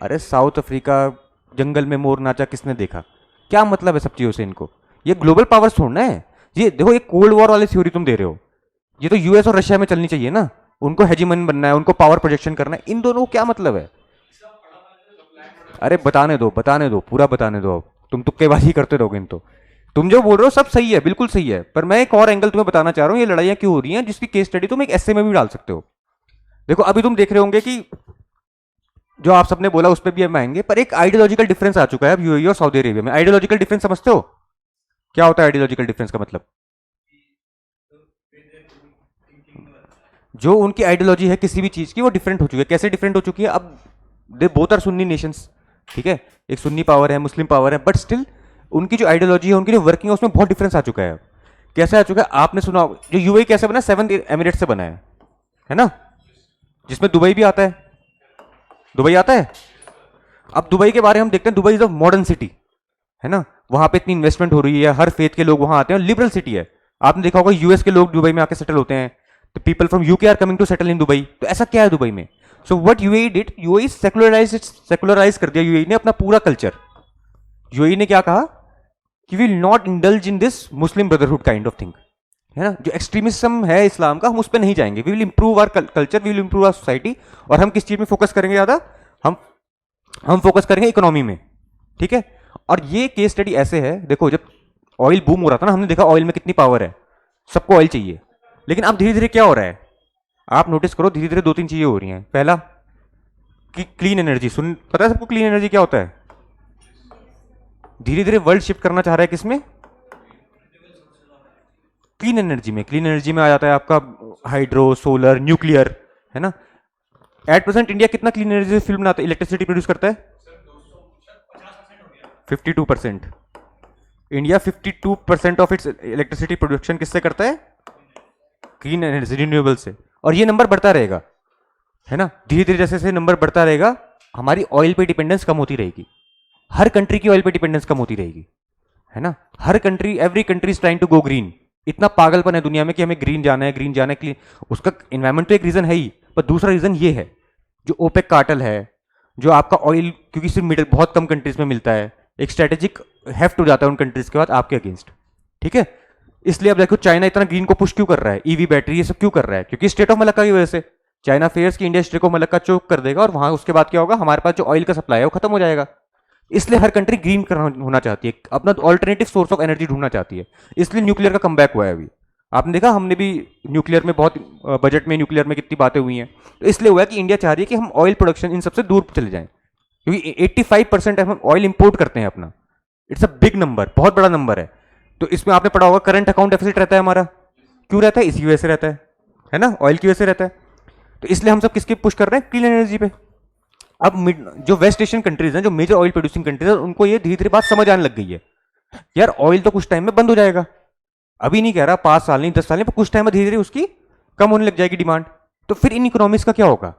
अरे साउथ अफ्रीका जंगल में मोर नाचा किसने देखा? क्या मतलब है सब चीजों से इनको? ये ग्लोबल पावर छोड़ना है। ये देखो, ये कोल्ड वॉर वाली थ्योरी तुम दे रहे हो, ये तो यूएस और रशिया में चलनी चाहिए ना। उनको हेजिमन बनना है, उनको पावर प्रोजेक्शन करना है, इन दोनों को क्या मतलब है? अरे बताने दो पूरा बताने दो। अब तुम तुक्केबाजी करते रहोगे इन तो। तुम जो बोल रहे हो सब सही है, बिल्कुल सही है, पर मैं एक और एंगल तुम्हें बताना चाह रहा हूँ, ये लड़ाइयाँ क्यों हो रही हैं, जिसकी केस स्टडी तुम एक एस्से में भी डाल सकते हो। देखो अभी तुम देख रहे होंगे कि जो आप सबने बोला उस पर भी हम आएंगे, पर एक आइडियोलॉजिकल डिफरेंस आ चुका है अब यूएई और सऊदी अरेबिया में। आइडियोलॉजिकल डिफरेंस समझते हो? क्या होता है आइडियोलॉजिकल डिफरेंस का मतलब? जो उनकी आइडियोलॉजी है किसी भी चीज की, वो डिफरेंट हो चुकी है। कैसे डिफरेंट हो चुकी है? अब they both are Sunni nations, ठीक है, एक सुन्नी पावर है, मुस्लिम पावर है, बट स्टिल उनकी जो आइडियोलॉजी है, उनकी जो वर्किंग है, उसमें बहुत डिफरेंस आ चुका है। कैसे आ चुका है आपने सुना, जो यूएई कैसे बना? 7 एमिरेट से बना है ना, जिसमें दुबई भी आता है। दुबई आता है। अब दुबई के बारे में हम देखते हैं, Dubai is a modern city, है ना, वहां पे इतनी इन्वेस्टमेंट हो रही है, हर फेथ के लोग वहां आते हैं, और लिबरल सिटी है। आपने देखा होगा यूएस के लोग दुबई में आके सेटल होते हैं, तो people from UK are coming to settle in Dubai. तो ऐसा क्या है दुबई में? So what UAE did, UAE secularise कर दिया यूएई ने अपना पूरा कल्चर। यूएई ने क्या कहा कि will not indulge in this Muslim brotherhood kind of thing, है ना, जो एक्सट्रीमिज्म है इस्लाम का, हम उस पर नहीं जाएंगे। We will improve our culture, we will improve our society. और हम किस चीज में फोकस करेंगे ज्यादा? हम हम फोकस करेंगे इकोनॉमी में, ठीक है। और ये केस स्टडी ऐसे है, देखो जब ऑयल बूम हो रहा था ना, हमने देखा ऑयल में कितनी पावर है, सबको ऑयल चाहिए। लेकिन अब धीरे धीरे क्या हो रहा है, आप नोटिस करो, धीरे धीरे दो तीन चीजें हो रही हैं। पहला कि क्लीन एनर्जी, सुन पता है सबको क्लीन एनर्जी क्या होता है? धीरे धीरे वर्ल्ड शिफ्ट करना चाह रहा है किसमें? क्लीन एनर्जी में। क्लीन एनर्जी में आ जाता है आपका हाइड्रो, सोलर, न्यूक्लियर, है ना। एट प्रेजेंट इंडिया कितना क्लीन एनर्जी से फिल्म बनाता है, इलेक्ट्रिसिटी प्रोड्यूस करता है? 52%। India 52% of its electricity production किससे करता है? क्लीन एनर्जी, रिन्यूएबल से। और ये नंबर बढ़ता रहेगा, है ना, धीरे धीरे जैसे जैसे नंबर बढ़ता रहेगा, हमारी ऑयल पे डिपेंडेंस कम होती रहेगी। हर कंट्री की ऑयल पे डिपेंडेंस कम होती रहेगी, है ना। हर country, every country is trying to go green. इतना पागलपन है दुनिया में कि हमें ग्रीन जाना है, ग्रीन जाना है, क्लीन। उसका इन्वायरमेंट तो एक रीजन है ही, पर दूसरा रीजन ये है, जो ओपेक कार्टेल है, जो आपका ऑयल क्योंकि सिर्फ मिडिल बहुत कम कंट्रीज में मिलता है, एक स्ट्रेटेजिक हेफ्ट हो जाता है उन कंट्रीज के बाद आपके अगेंस्ट, ठीक है। इसलिए अब देखो चाइना इतना ग्रीन को पुश क्यों कर रहा है, ईवी बैटरी ये सब क्यों कर रहा है, क्योंकि स्टेट ऑफ मलक्का की वजह से। चाइना फेयर्स की इंडिया स्टेट ऑफ मलक्का चोक कर देगा और वहां उसके बाद क्या होगा, हमारे पास जो ऑयल का सप्लाई है वो खत्म हो जाएगा। इसलिए हर कंट्री ग्रीन होना चाहती है, अपना ऑल्टरनेटिव सोर्स ऑफ एनर्जी ढूंढना चाहती है। इसलिए न्यूक्लियर का कमबैक हुआ है अभी। आपने देखा, हमने भी न्यूक्लियर में बहुत बजट में न्यूक्लियर में कितनी बातें हुई हैं। तो इसलिए हुआ है कि इंडिया चाह रही है कि हम ऑयल प्रोडक्शन इन सबसे दूर चले जाएं, क्योंकि 85% हम ऑयल इंपोर्ट करते हैं अपना। इट्स अ बिग नंबर, बहुत बड़ा नंबर है। तो इसमें आपने पढ़ा होगा करंट अकाउंट डेफिसिट रहता है हमारा। क्यों रहता है? इसी वजह से रहता है ना, ऑयल की वजह से रहता है। तो इसलिए हम सब किसके पुश कर रहे हैं? क्लीन एनर्जी पे। अब जो वेस्ट एशियन कंट्रीज हैं, जो मेजर ऑयल प्रोड्यूसिंग कंट्रीज हैं, उनको ये धीरे धीरे बात समझ आने लग गई है, यार ऑयल तो कुछ टाइम में बंद हो जाएगा। अभी नहीं कह रहा 5 साल नहीं 10 साल नहीं, पर कुछ टाइम में धीरे धीरे उसकी कम होने लग जाएगी डिमांड। तो फिर इन इकोनॉमीज का क्या होगा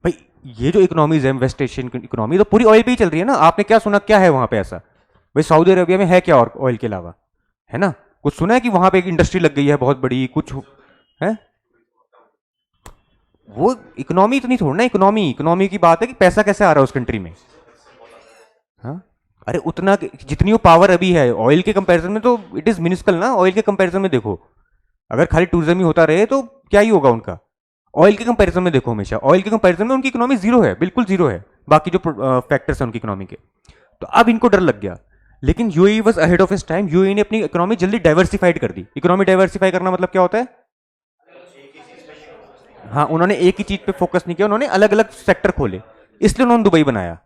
भाई? ये जो इकोनॉमीज है वेस्ट एशियन इकोनॉमी, तो पूरी ऑयल पे ही चल रही है ना। आपने क्या सुना, क्या है वहां पे ऐसा? भाई सऊदी अरेबिया में है क्या और ऑयल के अलावा, है ना? कुछ सुना है कि वहां पे एक इंडस्ट्री लग गई है बहुत बड़ी, कुछ है? वो इकोनॉमी तो नहीं छोड़ना, इकोनॉमी इकोनॉमी की बात है कि पैसा कैसे आ रहा है उस कंट्री में। हाँ, अरे उतना जितनी वो पावर अभी है ऑयल के कंपैरिजन में, तो इट इज मिनिस्कल ना। ऑयल के कंपैरिजन में देखो, अगर खाली टूरिज्म ही होता रहे तो क्या ही होगा उनका। ऑयल के कंपैरिजन में देखो, हमेशा ऑयल के कंपैरिजन में उनकी इकोनॉमी जीरो है, बिल्कुल जीरो है, बाकी जो फैक्टर्स हैं उनकी इकोनॉमी के। तो अब इनको डर लग गया, लेकिन UAE was ahead of its time. UAE ने अपनी इकोनॉमी जल्दी डाइवर्सिफाइड कर दी। इकोनॉमी डाइवर्सिफाई करना मतलब क्या होता है? हाँ, उन्होंने एक ही चीज पे फोकस नहीं किया, उन्होंने अलग अलग सेक्टर खोले। इसलिए उन्होंने दुबई बनाया,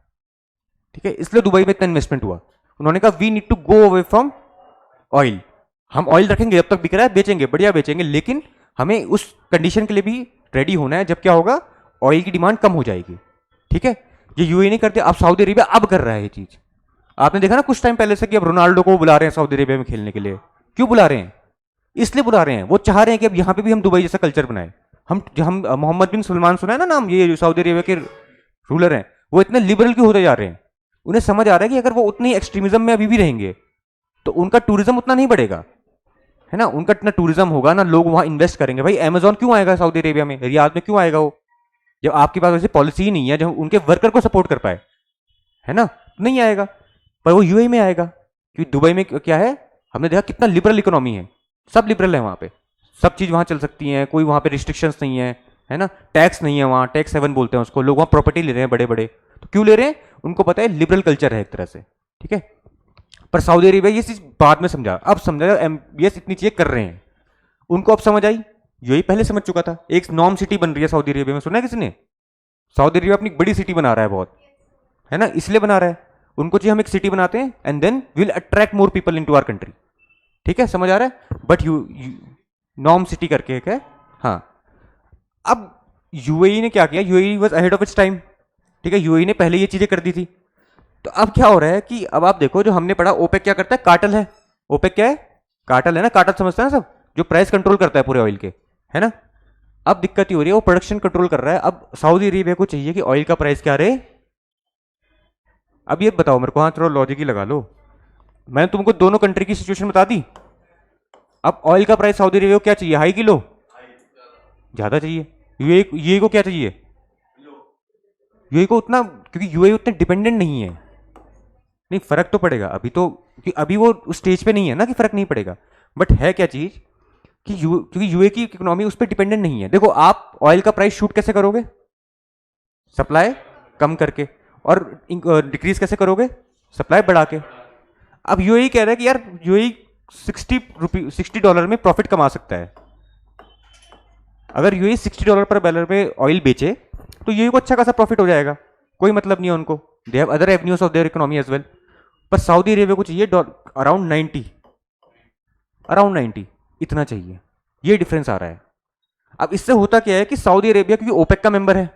ठीक है। इसलिए दुबई में इतना इन्वेस्टमेंट हुआ। उन्होंने कहा we need to go away from oil. हम ऑयल रखेंगे, जब तक बिक रहा है बेचेंगे, बढ़िया बेचेंगे, लेकिन हमें उस कंडीशन के लिए भी रेडी होना है जब क्या होगा, ऑयल की डिमांड कम हो जाएगी, ठीक है। ये यूएई नहीं करते, अब सऊदी अरेबिया अब कर रहा है ये चीज। आपने देखा ना कुछ टाइम पहले से कि अब रोनाल्डो को बुला रहे हैं सऊदी अरेबिया में खेलने के लिए। क्यों बुला रहे हैं? इसलिए बुला रहे हैं, वो चाह रहे हैं कि अब यहां पे भी हम दुबई जैसा कल्चर बनाए। हम मोहम्मद बिन सलमान, सुना है ना नाम, ये सऊदी अरेबिया के रूलर हैं, वो इतने लिबरल क्यों होते जा रहे हैं? उन्हें समझ आ रहा है कि अगर वो उतनी एक्सट्रीमिज्म में अभी भी रहेंगे तो उनका टूरिज्म उतना नहीं बढ़ेगा, है ना। उनका इतना टूरिज्म होगा ना, लोग वहां इन्वेस्ट करेंगे। भाई अमेजॉन क्यों आएगा सऊदी अरेबिया में, रियाद में क्यों आएगा वो, जब आपके पास वैसे पॉलिसी ही नहीं है जब उनके वर्कर को सपोर्ट कर पाए, है ना। नहीं आएगा, पर वो यूएई में आएगा, क्योंकि दुबई में क्या है, हमने देखा कितना लिबरल इकोनॉमी है, सब लिबरल है वहां पे, सब चीज वहां चल सकती है, कोई वहां पे रिस्ट्रिक्शंस नहीं है ना। टैक्स नहीं है वहां, टैक्स हेवन बोलते हैं उसको। लोग वहां प्रॉपर्टी ले रहे हैं बड़े बड़े, तो क्यों ले रहे हैं? उनको पता है लिबरल कल्चर है एक तरह से, ठीक है। पर सऊदी अरेबिया ये चीज बाद में समझा, अब समझा एमबीएस इतनी चीजें कर रहे हैं, उनको अब समझ आई। यही पहले समझ चुका था। एक नॉर्म सिटी बन रही है सऊदी अरेबिया में, सुना है किसी ने? सऊदी अरेबिया अपनी बड़ी सिटी बना रहा है बहुत, है ना, इसलिए बना रहा है। उनको चाहिए हम एक सिटी बनाते हैं and then will attract more people into our country, ठीक है, समझ आ रहा है। बट नॉर्म सिटी करके एक है। हाँ, अब यूएई ने क्या किया, UAE was ahead of its time, ठीक है। यूएई ने पहले ये चीजें कर दी थी। तो अब क्या हो रहा है कि अब आप देखो, जो हमने पढ़ा ओपेक क्या करता है, कार्टेल है। ओपेक क्या है? कार्टेल है ना, कार्टेल समझते हैं ना सब, जो प्राइस कंट्रोल करता है पूरे ऑयल के, है ना। अब दिक्कत ही हो रही है, वो प्रोडक्शन कंट्रोल कर रहा है। अब सऊदी अरेबिया को चाहिए कि ऑयल का प्राइस क्या रहे। अब ये बताओ मेरे को, हाँ थोड़ा लॉजिक ही लगा लो, मैंने तुमको दोनों कंट्री की सिचुएशन बता दी। अब ऑयल का प्राइस सऊदी अरेबिया को क्या चाहिए, हाई की लो? ज्यादा चाहिए। यूएई को क्या चाहिए? यूएई को उतना, क्योंकि यूएई उतने डिपेंडेंट नहीं है। नहीं, फर्क तो पड़ेगा अभी तो, क्योंकि अभी वो उस स्टेज पे नहीं है ना कि फर्क नहीं पड़ेगा। बट है क्या चीज कि क्योंकि यूए की इकोनॉमी उस पर डिपेंडेंट नहीं है। देखो, आप ऑयल का प्राइस शूट कैसे करोगे? सप्लाई कम करके। और डिक्रीज कैसे करोगे? सप्लाई बढ़ा के। अब यूएई कह रहा है कि यार यूएई $60 में प्रॉफिट कमा सकता है। अगर यूएई $60 पर बैरल में ऑयल बेचे तो यूएई को अच्छा खासा प्रॉफिट हो जाएगा, कोई मतलब नहीं है उनको। They have other avenues of their economy as well. पर सऊदी अरेबिया को चाहिए अराउंड 90 इतना चाहिए। ये डिफरेंस आ रहा है। अब इससे होता क्या है कि सऊदी अरेबिया क्योंकि ओपेक का मेंबर है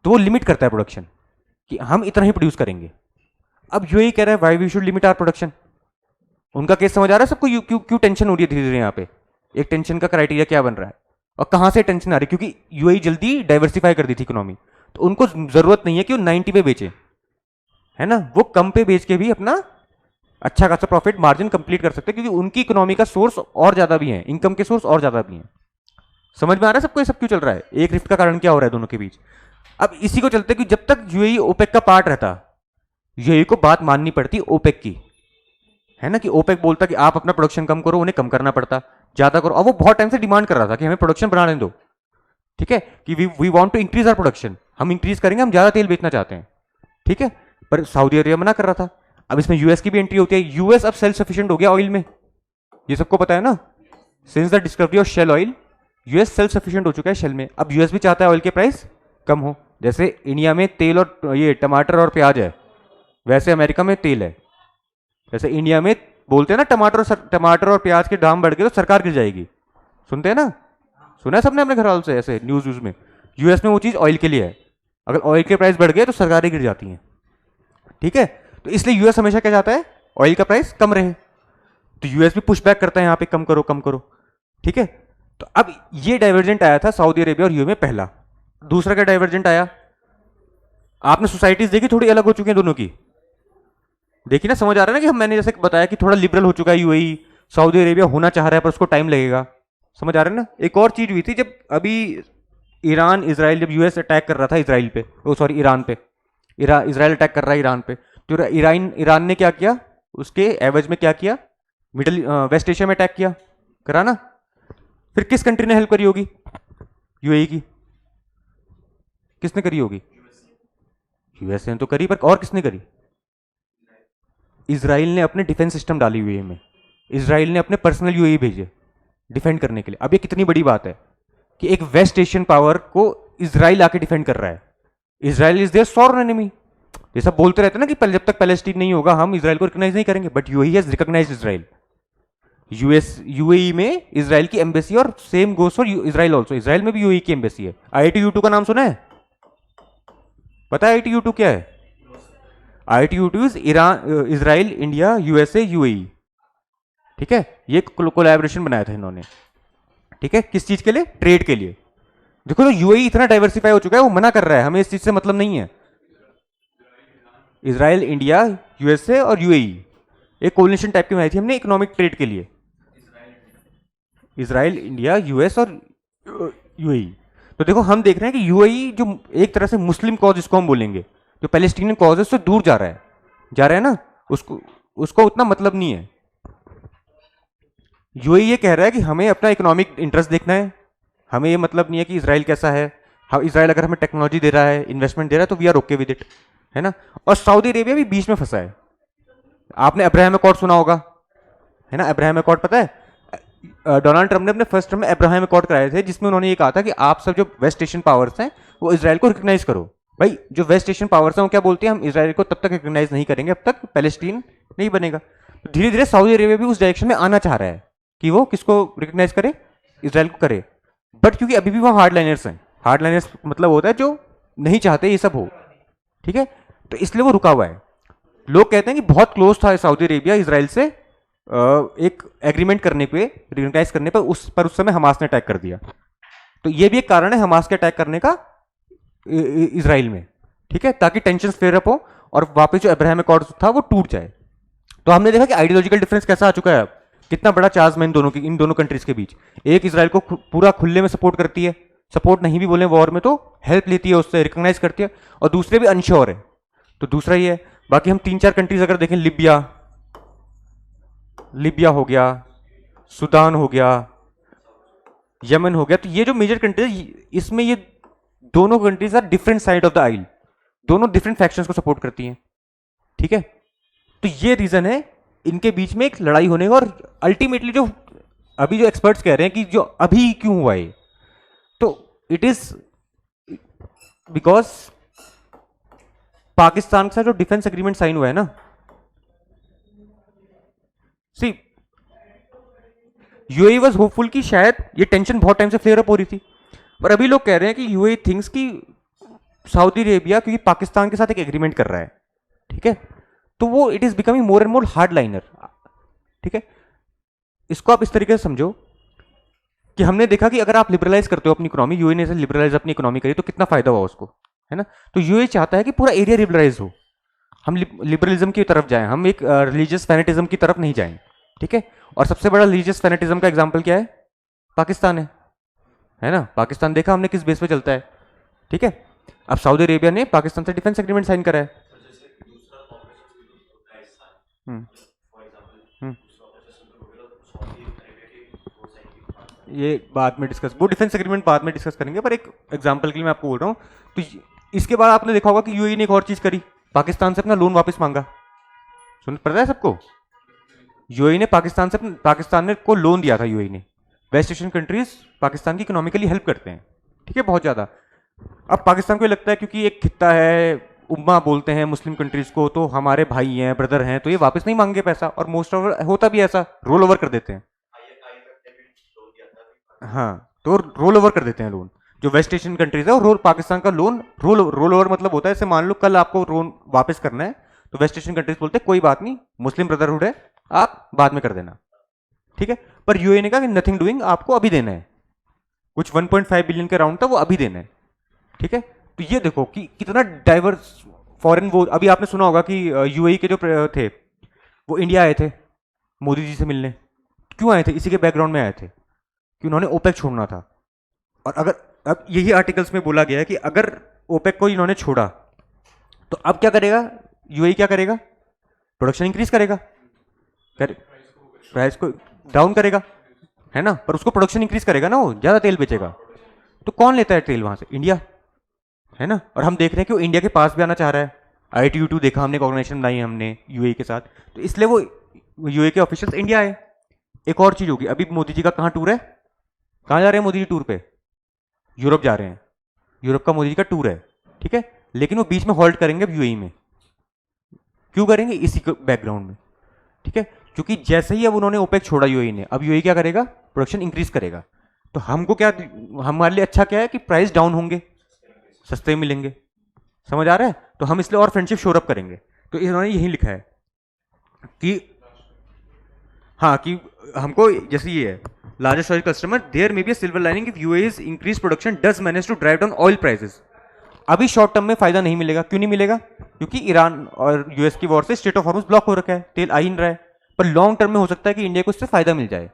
तो वो लिमिट करता है प्रोडक्शन, कि हम इतना ही प्रोड्यूस करेंगे। अब यूएई कह रहा है why we should limit our production. उनका केस समझ आ रहा है सबको, क्यों क्यों टेंशन हो रही है धीरे धीरे यहाँ पे। एक टेंशन का क्राइटेरिया क्या बन रहा है और कहां से टेंशन आ रही है? क्योंकि यूएई जल्दी डाइवर्सिफाई कर दी थी इकोनॉमी, तो उनको जरूरत नहीं है कि वो 90 पे बेचे, है ना, वो कम पे बेच के भी अपना अच्छा खासा प्रॉफिट मार्जिन कंप्लीट कर सकते हैं, क्योंकि उनकी इकोनॉमी का सोर्स और ज्यादा भी है, इनकम के सोर्स और ज्यादा भी हैं। समझ में आ रहा है सबको ये सब क्यों चल रहा है, एक रिफ्ट का कारण क्या हो रहा है दोनों के बीच। अब इसी को चलते कि जब तक यूएई ओपेक का पार्ट रहता, यूएई को बात माननी पड़ती ओपेक की, है ना, कि ओपेक बोलता कि आप अपना प्रोडक्शन कम करो, उन्हें कम करना पड़ता, ज्यादा करो। और वो बहुत टाइम से डिमांड कर रहा था कि हमें प्रोडक्शन बढ़ाने दो, ठीक है, कि we want to increase our production, हम इंक्रीज करेंगे, हम ज्यादा तेल बेचना चाहते हैं, ठीक है। पर सऊदी अरेबिया मना कर रहा था। अब इसमें यूएस की भी एंट्री होती है। यूएस अब सेल्फ सफिशिएंट हो गया ऑयल में, ये सबको पता है ना, since the discovery of shale oil US self sufficient हो चुका है शेल में। अब यूएस भी चाहता है ऑयल के प्राइस कम हो, जैसे इंडिया में तेल और ये टमाटर और प्याज है, वैसे अमेरिका में तेल है। जैसे इंडिया में बोलते हैं ना टमाटर और प्याज के दाम बढ़ गए तो सरकार गिर जाएगी, सुनते हैं ना, सुना है सबने अपने घर वालों से ऐसे न्यूज में। यूएस में वो चीज ऑयल के लिए है, अगर ऑयल के प्राइस बढ़ गए तो सरकारें गिर जाती हैं, ठीक है। तो इसलिए यूएस हमेशा क्या चाहता है, ऑयल का प्राइस कम रहे। तो यूएस भी पुश बैक करता है यहाँ पे, कम करो कम करो, ठीक है। तो अब ये डाइवर्जेंट आया था सऊदी अरेबिया और यूएई में पहला। दूसरा क्या डाइवर्जेंट आया, आपने सोसाइटीज देखी थोड़ी अलग हो चुकी हैं दोनों की, देखिए ना, समझ आ रहा है ना कि हम, मैंने जैसे बताया कि थोड़ा लिबरल हो चुका है यूएई, सऊदी अरेबिया होना चाह रहा है पर उसको टाइम लगेगा, समझ आ रहा है ना। एक और चीज हुई थी जब अभी ईरान इसराइल, जब यूएस अटैक कर रहा था इसराइल पे, ओ सॉरी ईरान पे, इसराइल अटैक कर रहा है ईरान पे, तो ईरान ने क्या किया, उसके एवज में क्या किया, मिडल वेस्ट एशिया में अटैक किया, करा ना। फिर किस कंट्री ने हेल्प करी होगी, यूएई की, किसने करी होगी, यूएसए ने तो करी, पर और किसने करी, इसराइल ने अपने डिफेंस सिस्टम डाली यूएई में, इसराइल ने अपने पर्सनल यूएई भेजे डिफेंड करने के लिए। अब ये कितनी बड़ी बात है कि एक वेस्ट एशियन पावर को इसराइल आके डिफेंड कर रहा है। Israel is their sovereign enemy, ये सब बोलते रहते हैं ना कि पहले जब तक पैलेस्टीन नहीं होगा हम इसराइल को रिकॉग्नाइज नहीं करेंगे, but UAE has recognised Israel. UAE में इसराइल की एम्बेसी, और same goes for Israel also, Israel में भी यूएई की एम्बेसी है। आईटीयू2 का नाम सुना है, पता है आईटीयू2 क्या है, I2U2 is Israel India USA UAE, ठीक है। ये कोलैबोरेशन बनाया था इन्होंने, ठीक है, किस चीज के लिए, ट्रेड के लिए। देखो तो यूएई इतना डाइवर्सिफाई हो चुका है, वो मना कर रहा है हमें इस चीज से मतलब नहीं है। इसराइल इंडिया यूएसए और यूएई एक कोलिशन टाइप की बनाई थी हमने इकोनॉमिक ट्रेड के लिए, इसराइल इंडिया यूएस और यूएई। तो देखो हम देख रहे हैं कि यूएई जो एक तरह से मुस्लिम कॉज जिसको हम बोलेंगे, जो पैलेस्टीनियन कॉज है उससे दूर जा रहा है ना, उसको उतना मतलब नहीं है। यूएई ये कह रहा है कि हमें अपना इकोनॉमिक इंटरेस्ट देखना है, हमें ये मतलब नहीं है कि इसराइल कैसा है, इसराइल अगर हमें टेक्नोलॉजी दे रहा है, इन्वेस्टमेंट दे रहा है, तो we are okay with it, है ना। और सऊदी अरेबिया भी बीच में फंसा है। आपने अब्राहम अकॉर्ड सुना होगा, है ना, अब्राहम अकॉर्ड पता है, डोनाल्ड ट्रंप ने अपने फर्स्ट टर्म में अब्राहम अकॉर्ड कराए थे, जिसमें उन्होंने ये कहा था कि आप सब जो वेस्ट एशियन पावर्स हैं वो इसराइल को रिकॉग्नाइज करो। भाई जो वेस्ट एशियन पावर्स हैं वो क्या बोलते हैं, हम इसराइल को तब तक रिकॉग्नाइज नहीं करेंगे अब तक पैलेस्टीन नहीं बनेगा। तो धीरे धीरे सऊदी अरेबिया भी उस डायरेक्शन में आना चाह रहा है कि वो किसको रिकॉग्नाइज करे, इसराइल को करे। बट क्योंकि अभी भी वहाँ हार्डलाइनर्स हैं, हार्डलाइनर्स मतलब होता है जो नहीं चाहते ये सब हो, ठीक है, तो इसलिए वो रुका हुआ है। लोग कहते हैं कि बहुत क्लोज था सऊदी अरेबिया इसराइल से एक एग्रीमेंट करने पे, रिकॉग्नाइज करने पर उस समय हमास ने अटैक कर दिया। तो ये भी एक कारण है हमास के अटैक करने का इसराइल में, ठीक है, ताकि टेंशन फ्लेयर अप हो और वापस जो अब्राहम अकॉर्ड था वो टूट जाए। तो हमने देखा कि आइडियोलॉजिकल डिफरेंस कैसा आ चुका है, कितना बड़ा चार्ज इन दोनों कंट्रीज के बीच। एक इसराइल को पूरा खुले में सपोर्ट करती है, सपोर्ट नहीं भी बोले वॉर में तो हेल्प लेती है उससे, रिकॉग्नाइज करती है, और दूसरे भी अनश्योर है। तो दूसरा ही है। बाकी हम 3-4 कंट्रीज अगर देखें, लिबिया हो गया, सूडान हो गया, यमन हो गया, तो ये जो मेजर कंट्रीज, इसमें ये दोनों countries are different side of the aisle, दोनों डिफरेंट फैक्शंस को सपोर्ट करती हैं, ठीक है। तो ये रीजन है इनके बीच में एक लड़ाई होने का। और अल्टीमेटली जो अभी जो एक्सपर्ट्स कह रहे हैं कि जो अभी क्यों हुआ है, तो इट इज बिकॉज पाकिस्तान के साथ जो डिफेंस एग्रीमेंट साइन हुआ है ना, सी यूएई वाज होपफुल कि शायद ये टेंशन बहुत टाइम से फ्लेयर अप हो रही थी, पर अभी लोग कह रहे हैं कि यूएई थिंक्स कि सऊदी अरेबिया क्योंकि पाकिस्तान के साथ एक एग्रीमेंट कर रहा है, ठीक है, तो वो it is becoming more and more hard liner, ठीक है। इसको आप इस तरीके से समझो कि हमने देखा कि अगर आप लिबरलाइज करते हो अपनी इकोनॉमी, यूएई ने लिबरलाइज अपनी इकोनॉमी करी तो कितना फायदा हुआ उसको, है ना। तो यूएई चाहता है कि पूरा एरिया लिबरलाइज हो, हम लिबरलिज्म की तरफ जाएं, हम एक रिलीजियस फैनेटिज्म की तरफ नहीं जाएं, ठीक है। और सबसे बड़ा रिलीजियस फैनेटिज्म का एग्जाम्पल क्या है? पाकिस्तान है ना। पाकिस्तान देखा हमने किस बेस पे चलता है, ठीक है। अब सऊदी अरेबिया ने पाकिस्तान से डिफेंस एग्रीमेंट साइन करा है। हम्म, हम्म। ये बाद में डिस्कस, वो डिफेंस एग्रीमेंट बाद में डिस्कस करेंगे, पर एक एग्जांपल के लिए मैं आपको बोल रहा हूँ। तो इसके बाद आपने देखा होगा कि यूएई ने एक और चीज करी, पाकिस्तान से अपना लोन वापस मांगा। सुन पता है सबको? यूएई ने पाकिस्तान ने को लोन दिया था। यूएई ने, वेस्ट एशियन कंट्रीज पाकिस्तान की इकोनॉमिकली हेल्प करते हैं, ठीक है, बहुत ज्यादा। अब पाकिस्तान को ये लगता है क्योंकि एक खित्ता है, उम्मा बोलते हैं मुस्लिम कंट्रीज को, तो हमारे भाई हैं, ब्रदर हैं, तो ये वापस नहीं मांगे पैसा, और मोस्ट ऑफ होता भी ऐसा, रोल ओवर कर देते हैं। हाँ, तो रोल ओवर कर देते हैं लोन। जो वेस्ट एशियन कंट्रीज है, और रोल पाकिस्तान का लोन रोल ओवर मतलब होता है, जैसे मान लो कल आपको लोन वापस करना है, तो वेस्ट एशियन कंट्रीज बोलते हैं कोई बात नहीं, मुस्लिम ब्रदरहुड है, आप बाद में कर देना, ठीक है। पर यूएई ने कहा कि नथिंग डूइंग, आपको अभी देना है। कुछ 1.5 बिलियन के राउंड था, वो अभी देना है, ठीक है। तो ये देखो कि कितना डाइवर्स फॉरेन, वो अभी आपने सुना होगा कि यूएई के जो थे वो इंडिया आए थे मोदी जी से मिलने। क्यों आए थे? इसी के बैकग्राउंड में आए थे कि उन्होंने ओपेक छोड़ना था। और अगर अब यही आर्टिकल्स में बोला गया है कि अगर ओपेक को इन्होंने छोड़ा तो अब क्या करेगा यूएई? क्या करेगा? प्रोडक्शन इंक्रीज करेगा, प्राइस को डाउन करेगा, है ना। पर उसको प्रोडक्शन इंक्रीज करेगा ना, वो ज्यादा तेल बेचेगा। तो कौन लेता है तेल वहां से? इंडिया, है ना। और हम देख रहे हैं कि वो इंडिया के पास भी आना चाह रहा है। ITU-2 देखा हमने, ऑर्गेनाइजेशन बनाई हमने यूएई के साथ, तो इसलिए वो यूएई के ऑफिशियल्स इंडिया आए। एक और चीज होगी, अभी मोदी जी का कहाँ टूर है? कहाँ जा रहे हैं मोदी जी टूर पे? यूरोप जा रहे हैं। यूरोप का मोदी जी का टूर है, ठीक है। लेकिन वो बीच में हॉल्ट करेंगे अब यूएई में। क्यों करेंगे? इसी बैकग्राउंड में, ठीक है। क्योंकि जैसे ही अब उन्होंने ओपेक छोड़ा यूएई ने, अब यूएई क्या करेगा? प्रोडक्शन इंक्रीज करेगा। तो हमको क्या, हमारे लिए अच्छा क्या है कि प्राइस डाउन होंगे, सस्ते मिलेंगे, समझ आ रहा है। तो हम इसलिए और फ्रेंडशिप शोर अप करेंगे। तो इन्होंने यही लिखा है कि हाँ, कि हमको जैसे ये है, largest oil customer, there may be a silver lining if UAE's increase production does manage to drive down oil prices. अभी शॉर्ट टर्म में फायदा नहीं मिलेगा। क्यों नहीं मिलेगा? क्योंकि ईरान और यूएस की वॉर से स्ट्रेट ऑफ हॉर्मुज ब्लॉक हो रखा है, तेल आ ही नहीं रहा है। पर लॉन्ग टर्म में हो सकता है कि इंडिया को इससे फायदा मिल जाए,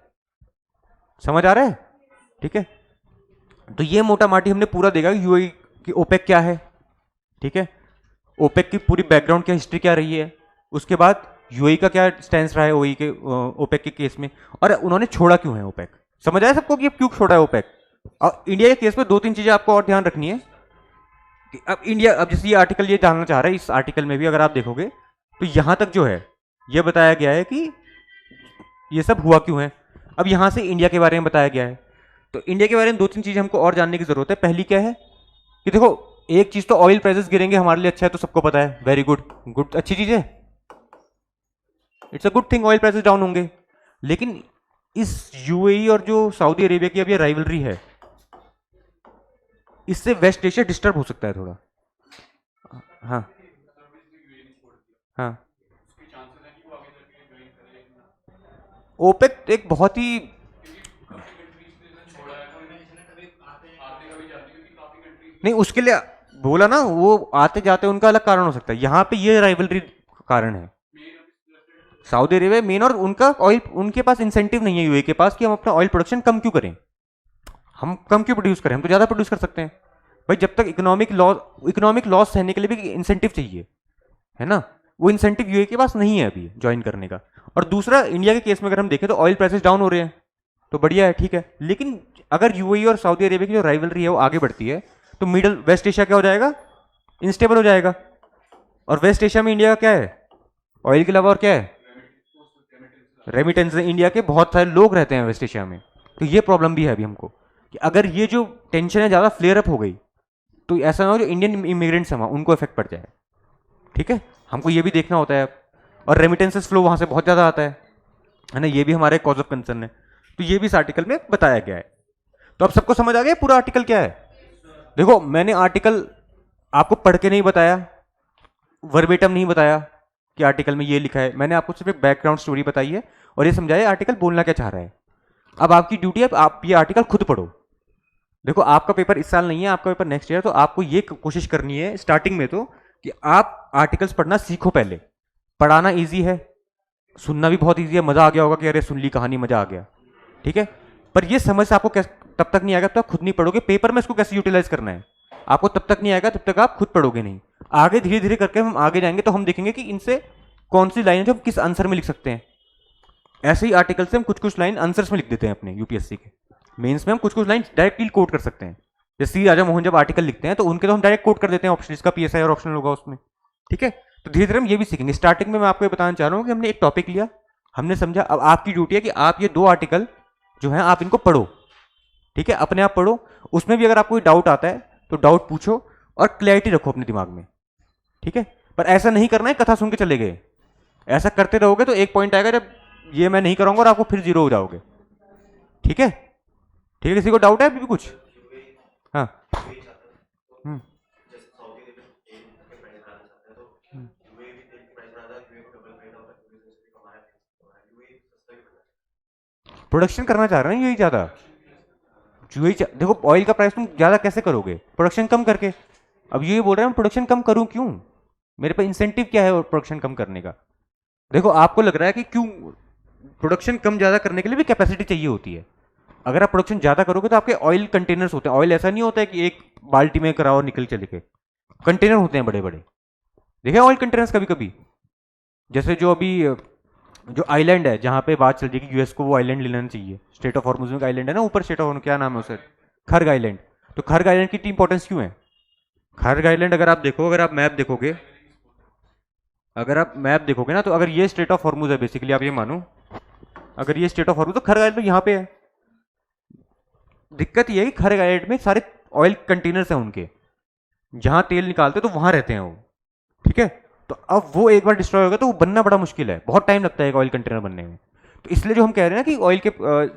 समझ आ रहा है, ठीक है। तो ये मोटा माटी हमने पूरा देखा यूएई की ओपेक क्या है, ठीक है। ओपेक की पूरी बैकग्राउंड क्या, हिस्ट्री क्या रही है, उसके बाद यूएई का क्या स्टैंस रहा है ओई के ओपेक के केस में, और उन्होंने छोड़ा क्यों है ओपेक। समझ आया सबको कि क्यों छोड़ा है ओपेक। और इंडिया के केस में 2-3 चीजें आपको और ध्यान रखनी है कि अब इंडिया, अब जैसे ये आर्टिकल ये जानना चाह रहा है, इस आर्टिकल में भी अगर आप देखोगे तो यहां तक जो है ये बताया गया है कि ये सब हुआ क्यों है। अब यहां से इंडिया के बारे में बताया गया है। तो इंडिया के बारे में 2-3 चीजें हमको और जानने की जरूरत है। पहली क्या है कि देखो, एक चीज तो ऑयल प्राइसेस गिरेंगे हमारे लिए अच्छा है, तो सबको पता है, वेरी गुड, गुड, अच्छी चीज है, it's a good thing, oil prices down होंगे। लेकिन इस यूएई और जो सऊदी अरेबिया की अब ये राइवलरी है, इससे वेस्ट एशिया डिस्टर्ब हो सकता है थोड़ा। हाँ, हाँ। ओपेक एक बहुत ही, नहीं उसके लिए बोला ना, वो आते जाते उनका अलग कारण हो सकता है, यहाँ पे ये राइवलरी कारण है। सऊदी अरेबिया मेन, और उनका ऑयल, उनके पास इंसेंटिव नहीं है यूए के पास कि हम अपना ऑयल प्रोडक्शन कम क्यों करें, हम कम क्यों प्रोड्यूस करें, हम तो ज्यादा प्रोड्यूस कर सकते हैं। भाई जब तक इकोनॉमिक लॉस सहने के लिए भी इंसेंटिव चाहिए, है ना। वो इंसेंटिव यूए के पास नहीं है अभी ज्वाइन करने का। और दूसरा, इंडिया के केस में अगर हम देखें तो ऑयल प्राइसेस डाउन हो रहे हैं, तो बढ़िया है, ठीक है। लेकिन अगर यूएई और सऊदी अरेबिया की जो राइवलरी है वो आगे बढ़ती है, तो मिडल वेस्ट एशिया क्या हो जाएगा? इनस्टेबल हो जाएगा। और वेस्ट एशिया में इंडिया का क्या है? ऑयल के अलावा और क्या है? रेमिटेंस। इंडिया के बहुत सारे लोग रहते हैं वेस्ट एशिया में, तो ये प्रॉब्लम भी है अभी हमको कि अगर ये जो टेंशन है ज़्यादा फ्लेयर अप हो गई, तो ऐसा ना हो जो इंडियन इमिग्रेंट्स हैं वहाँ उनको इफेक्ट पड़ जाए, ठीक है। हमको ये भी देखना होता है। और रेमिटेंसेस फ्लो वहाँ से बहुत ज़्यादा आता है ना, ये भी हमारे कॉज ऑफ कंसर्न है। तो ये भी इस आर्टिकल में बताया गया है। तो अब सबको समझ आ गया पूरा आर्टिकल क्या है? देखो, मैंने आर्टिकल आपको पढ़ के नहीं बताया, वर्बेटम नहीं बताया कि आर्टिकल में ये लिखा है। मैंने आपको सिर्फ एक बैकग्राउंड स्टोरी बताई है और ये समझाया आर्टिकल बोलना क्या चाह रहा है। अब आपकी ड्यूटी है, आप ये आर्टिकल खुद पढ़ो। देखो, आपका पेपर इस साल नहीं है, आपका पेपर नेक्स्ट ईयर, तो आपको ये कोशिश करनी है स्टार्टिंग में तो कि आप आर्टिकल्स पढ़ना सीखो पहले। पढ़ाना इजी है, सुनना भी बहुत इजी है, मजा आ गया होगा कि अरे सुन ली कहानी, मजा आ गया, ठीक है। पर ये समझ आपको तब तक नहीं आएगा तब तक खुद नहीं पढ़ोगे। पेपर में इसको कैसे यूटिलाइज करना है आपको तब तक नहीं आएगा तब तक आप खुद पढ़ोगे नहीं। आगे धीरे धीरे करके हम आगे जाएंगे तो हम देखेंगे कि इनसे कौन सी लाइन है जो हम किस आंसर में लिख सकते हैं। ऐसे ही आर्टिकल से हम कुछ कुछ लाइन आंसर्स में लिख देते हैं अपने यूपीएससी के। मेंस में हम कुछ कुछ लाइन डायरेक्टली कोट कर सकते हैं। जैसे सी राजा मोहन जब आर्टिकल लिखते हैं तो उनके तो हम डायरेक्ट कोट कर देते हैं ऑप्शन, इसका पीएसआई और ऑप्शनल होगा उसमें, ठीक है। तो धीरे धीरे हम ये भी सीखेंगे। स्टार्टिंग में मैं आपको ये बताना चाह रहा हूँ कि हमने एक टॉपिक लिया, हमने समझा, अब आपकी ड्यूटी है कि आप ये 2 आर्टिकल जो है आप इनको पढ़ो, ठीक है, अपने आप पढ़ो। उसमें भी अगर आपको कोई डाउट आता है तो डाउट पूछो और क्लैरिटी रखो अपने दिमाग में, ठीक है। पर ऐसा नहीं करना है कथा सुन के चले गए, ऐसा करते रहोगे तो एक पॉइंट आएगा जब ये मैं नहीं करूंगा और आपको फिर 0 हो जाओगे, ठीक है। ठीक है, किसी को डाउट है अभी भी कुछ? हाँ। हम्म। प्रोडक्शन करना चाह रहे हैं यही ज्यादा, देखो ऑयल का प्राइस तुम ज्यादा कैसे करोगे? प्रोडक्शन कम करके। अब ये बोल रहे हैं प्रोडक्शन कम करूं क्यों, मेरे पास इंसेंटिव क्या है प्रोडक्शन कम करने का? देखो आपको लग रहा है कि क्यों प्रोडक्शन कम ज्यादा करने के लिए भी कैपेसिटी चाहिए होती है। अगर आप प्रोडक्शन ज्यादा करोगे तो आपके ऑयल कंटेनर्स होते हैं। ऑयल ऐसा नहीं होता है कि एक बाल्टी में कराओ और निकल चले के, कंटेनर होते हैं बड़े बड़े, देखे ऑयल कंटेनर्स कभी कभी। जैसे जो अभी जो आइलैंड है जहां पे बात चल रही है कि यूएस को वो आइलैंड ले लेना चाहिए, स्टेट ऑफ हॉर्मुज में आइलैंड है ना ऊपर, स्टेट ऑफ क्या नाम है उसे, खर्ग आइलैंड। तो खर्ग आइलैंड की इंपॉर्टेंस क्यों है? खर्ग आइलैंड अगर आप देखो, अगर आप मैप देखोगे, अगर आप मैप देखोगे ना, तो अगर ये स्टेट ऑफ हॉर्मुज है बेसिकली, आप ये मानो अगर ये स्टेट ऑफ हॉर्मुज तो खर्ग आइलैंड तो यहाँ पे है। दिक्कत ये है कि खर्ग आइलैंड में सारे ऑयल कंटेनर्स हैं उनके, जहां तेल निकालते तो वहां रहते हैं वो, ठीक है। तो अब वो एक बार डिस्ट्रॉय हो गया तो वो बनना बड़ा मुश्किल है, बहुत टाइम लगता है एक ऑयल कंटेनर बनने में। तो इसलिए जो हम कह रहे हैं ना कि ऑयल के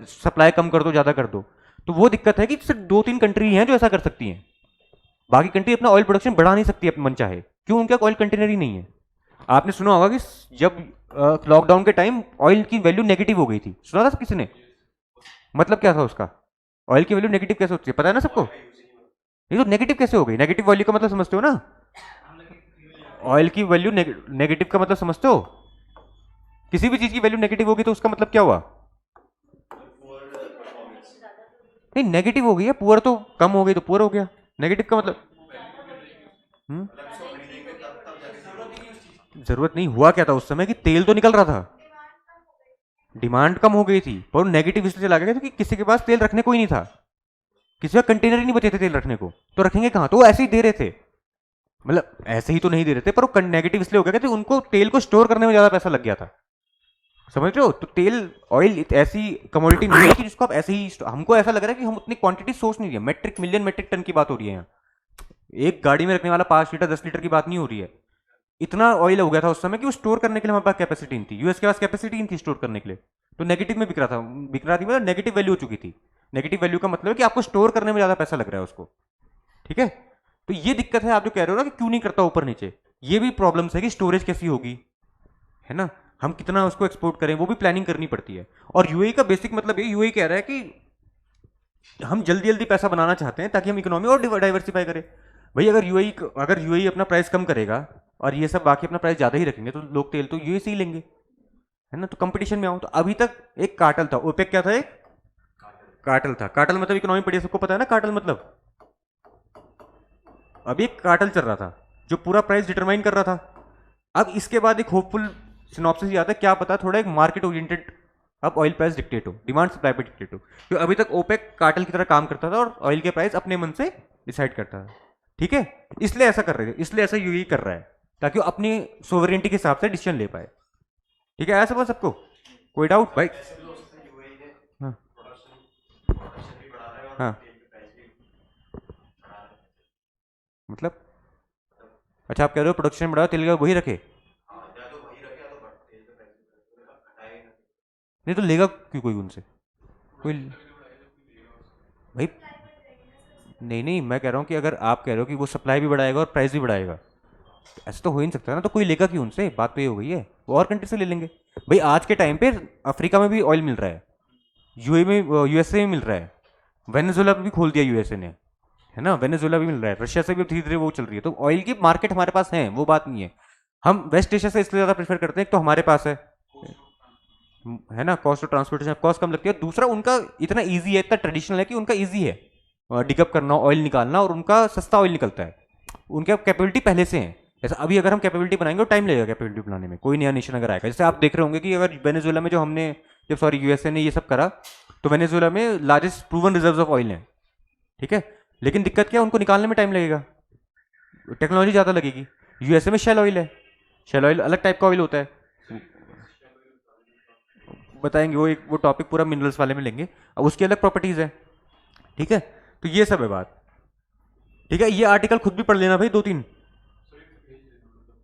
सप्लाई कम कर दो, ज्यादा कर दो, तो वो दिक्कत है कि सिर्फ 2-3 कंट्री हैं जो ऐसा कर सकती हैं। बाकी कंट्री अपना ऑयल प्रोडक्शन बढ़ा नहीं सकती अपने मन चाहे, क्यों? उनका ऑयल कंटेनर ही नहीं है। आपने सुना होगा कि जब लॉकडाउन के टाइम ऑयल की वैल्यू नेगेटिव हो गई थी, सुना था किसी ने? मतलब क्या था उसका? ऑयल की वैल्यू नेगेटिव कैसे होती है पता है ना सबको? ये तो नेगेटिव कैसे हो गई? नेगेटिव वैल्यू का मतलब समझते हो ना? ऑयल की वैल्यू नेगेटिव का मतलब समझते हो? किसी भी चीज की वैल्यू नेगेटिव होगी तो उसका मतलब क्या हुआ? नहीं, नेगेटिव हो गई है, पुअर तो कम हो गई तो पुअर हो गया, नेगेटिव का मतलब हम्म जरूरत नहीं। हुआ क्या था उस समय कि तेल तो निकल रहा था, डिमांड कम हो गई थी, पर नेगेटिव इसलिए चला गया कि किसी के पास तेल रखने को ही नहीं था, किसी का कंटेनर ही नहीं बचे थे तेल रखने को, तो रखेंगे कहां? तो वो ऐसे ही दे रहे थे, मतलब ऐसे ही तो नहीं दे रहे थे, पर वो नेगेटिव इसलिए हो गया कि उनको तेल को स्टोर करने में ज्यादा पैसा लग गया था, समझ रहे हो? तो तेल ऑयल ऐसी कमोडिटी नहीं है कि जिसको आप ऐसे ही, हमको ऐसा लग रहा है कि हम उतनी क्वांटिटी सोच नहीं रहे, मेट्रिक मिलियन मेट्रिक टन की बात हो रही है यहाँ। एक गाड़ी में रखने वाला 5 लीटर 10 लीटर की बात नहीं हो रही है। इतना ऑयल हो गया था उस समय कि वो स्टोर करने के लिए हमारे पास कैपेसिटी नहीं थी, यूएस के पास कैपेसिटी नहीं थी स्टोर करने के लिए, तो नेगेटिव में बिक रहा था, बिक रहा थी मतलब नेगेटिव वैल्यू हो चुकी थी। नेगेटिव वैल्यू का मतलब है कि आपको स्टोर करने में ज्यादा पैसा लग रहा है उसको, ठीक है। तो ये दिक्कत है, आप जो कह रहे हो ना कि क्यों नहीं करता ऊपर नीचे, ये भी प्रॉब्लम्स है कि स्टोरेज कैसी होगी, है ना, हम कितना उसको एक्सपोर्ट करें, वो भी प्लानिंग करनी पड़ती है। और यूएई का बेसिक मतलब ये, यूएई कह रहा है कि हम जल्दी जल्दी पैसा बनाना चाहते हैं ताकि हम इकोनॉमी और डाइवर्सिफाई करें। भाई अगर यूएई अपना प्राइस कम करेगा और ये सब बाकी अपना प्राइस ज्यादा ही रखेंगे तो लोग तेल तो यूएई से ही लेंगे, है ना, तो कंपटीशन में आओ। तो अभी तक एक कार्टल था, ओपेक क्या था? एक कार्टल था। कार्टल मतलब इकोनॉमी पढ़ी सबको पता है ना कार्टल मतलब? अभी एक कार्टल चल रहा था जो पूरा प्राइस डिटरमाइन कर रहा था। अब इसके बाद एक होपफुल सिनॉप्सिस आता है, क्या पता थोड़ा एक मार्केट ओरिएंटेड अब ऑयल प्राइस डिक्टेट हो, डिमांड सप्लाई पे डिक्टेट हो। क्योंकि अभी तक ओपेक कार्टल की तरह काम करता था और ऑयल के प्राइस अपने मन से डिसाइड करता था, ठीक है। इसलिए ऐसा कर रहे थे, इसलिए ऐसा यूएई कर रहा है ताकि वो अपनी सोवरेनिटी के हिसाब से डिसीजन ले पाए, ठीक है। ऐसा समझ सबको? कोई डाउट भाई? हाँ हाँ, मतलब अच्छा आप कह रहे हो प्रोडक्शन बढ़ाओ तेल का वही रखे, नहीं तो लेगा क्यों कोई उनसे? कोई भाई, नहीं नहीं, मैं कह रहा हूँ कि अगर आप कह रहे हो कि वो सप्लाई भी बढ़ाएगा और प्राइस भी बढ़ाएगा, तो ऐसा तो हो ही नहीं सकता ना, तो कोई लेगा क्यों उनसे? बात तो ये हो गई है, वो और कंट्री से ले लेंगे। भाई आज के टाइम पे अफ्रीका में भी ऑयल मिल रहा है, यूए में, यूएसए में मिल रहा है, वेनेजुएला पे भी खोल दिया यूएसए ने, है ना, वेनेजुएला भी मिल रहा है, रशिया से भी धीरे धीरे वो चल रही है, तो ऑयल की मार्केट हमारे पास है, वो बात नहीं है। हम वेस्ट एशिया से इसलिए ज़्यादा प्रेफर करते हैं, एक तो हमारे पास है ना, कॉस्ट ऑफ ट्रांसपोर्टेशन कॉस्ट कम लगती है, दूसरा उनका इतना ईजी है, इतना ट्रेडिशनल है कि उनका ईजी है डिकअप करना, ऑयल निकालना, और उनका सस्ता ऑयल निकलता है, उनके कैपेबिलिटी पहले से है। जैसे अभी अगर हम कैपेबिलिटी बनाएंगे तो टाइम लगेगा कैपेबिलिटी बनाने में, कोई नया नेशन अगर आएगा, जैसे आप देख रहे होंगे कि अगर वेनेजुएला में जो हमने जब सॉरी यूएसए ने ये सब करा, तो वेनेजुएला में largest proven reserves of oil हैं, ठीक है, लेकिन दिक्कत क्या है, उनको निकालने में टाइम लगेगा, टेक्नोलॉजी ज़्यादा लगेगी। यूएसए में शेल ऑयल है, शेल ऑयल अलग टाइप का ऑयल होता है, बताएंगे वो टॉपिक पूरा मिनरल्स वाले में लेंगे, अब उसकी अलग प्रॉपर्टीज है, ठीक है, तो ये सब है बात, ठीक है, ये आर्टिकल खुद भी पढ़ लेना भाई, 2-3।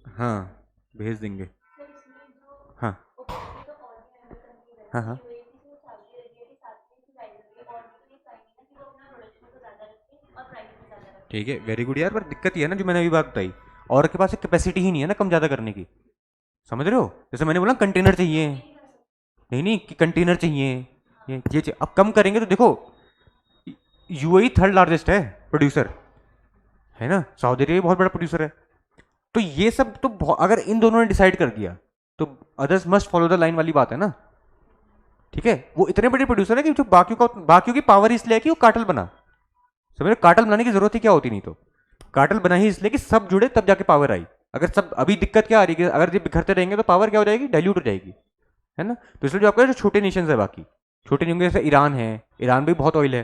हाँ, भेज देंगे। हाँ हाँ हाँ, ठीक है, वेरी गुड यार, पर दिक्कत ये है ना, जो मैंने अभी बात बताई, और के पास एक कैपेसिटी ही नहीं है ना कम ज़्यादा करने की, समझ रहे हो, जैसे मैंने बोला कंटेनर चाहिए, नहीं नहीं कि कंटेनर चाहिए, ये चाहिए, अब कम करेंगे तो देखो, यूएई थर्ड लार्जेस्ट है प्रोड्यूसर, है ना, सऊदी अरेबिया बहुत बड़ा प्रोड्यूसर है, तो ये सब तो अगर इन दोनों ने डिसाइड कर दिया तो others must follow the line वाली बात है ना, ठीक है, वो इतने बड़े प्रोड्यूसर है कि जो बाकियों की पावर इसलिए है कि वो कार्टल बना, समझ रहे, कार्टल बनाने की जरूरत ही क्या होती, नहीं तो कार्टल बना ही इसलिए कि सब जुड़े तब जाके पावर आई, अगर सब अभी दिक्कत क्या आ रही है, अगर ये बिखरते रहेंगे तो पावर क्या हो जाएगी, डाइल्यूट हो जाएगी, है ना, तो इसलिए जो आपका जो छोटे नेशन है, बाकी छोटे नहीं होंगे, जैसे ईरान है, ईरान भी बहुत ऑयल है,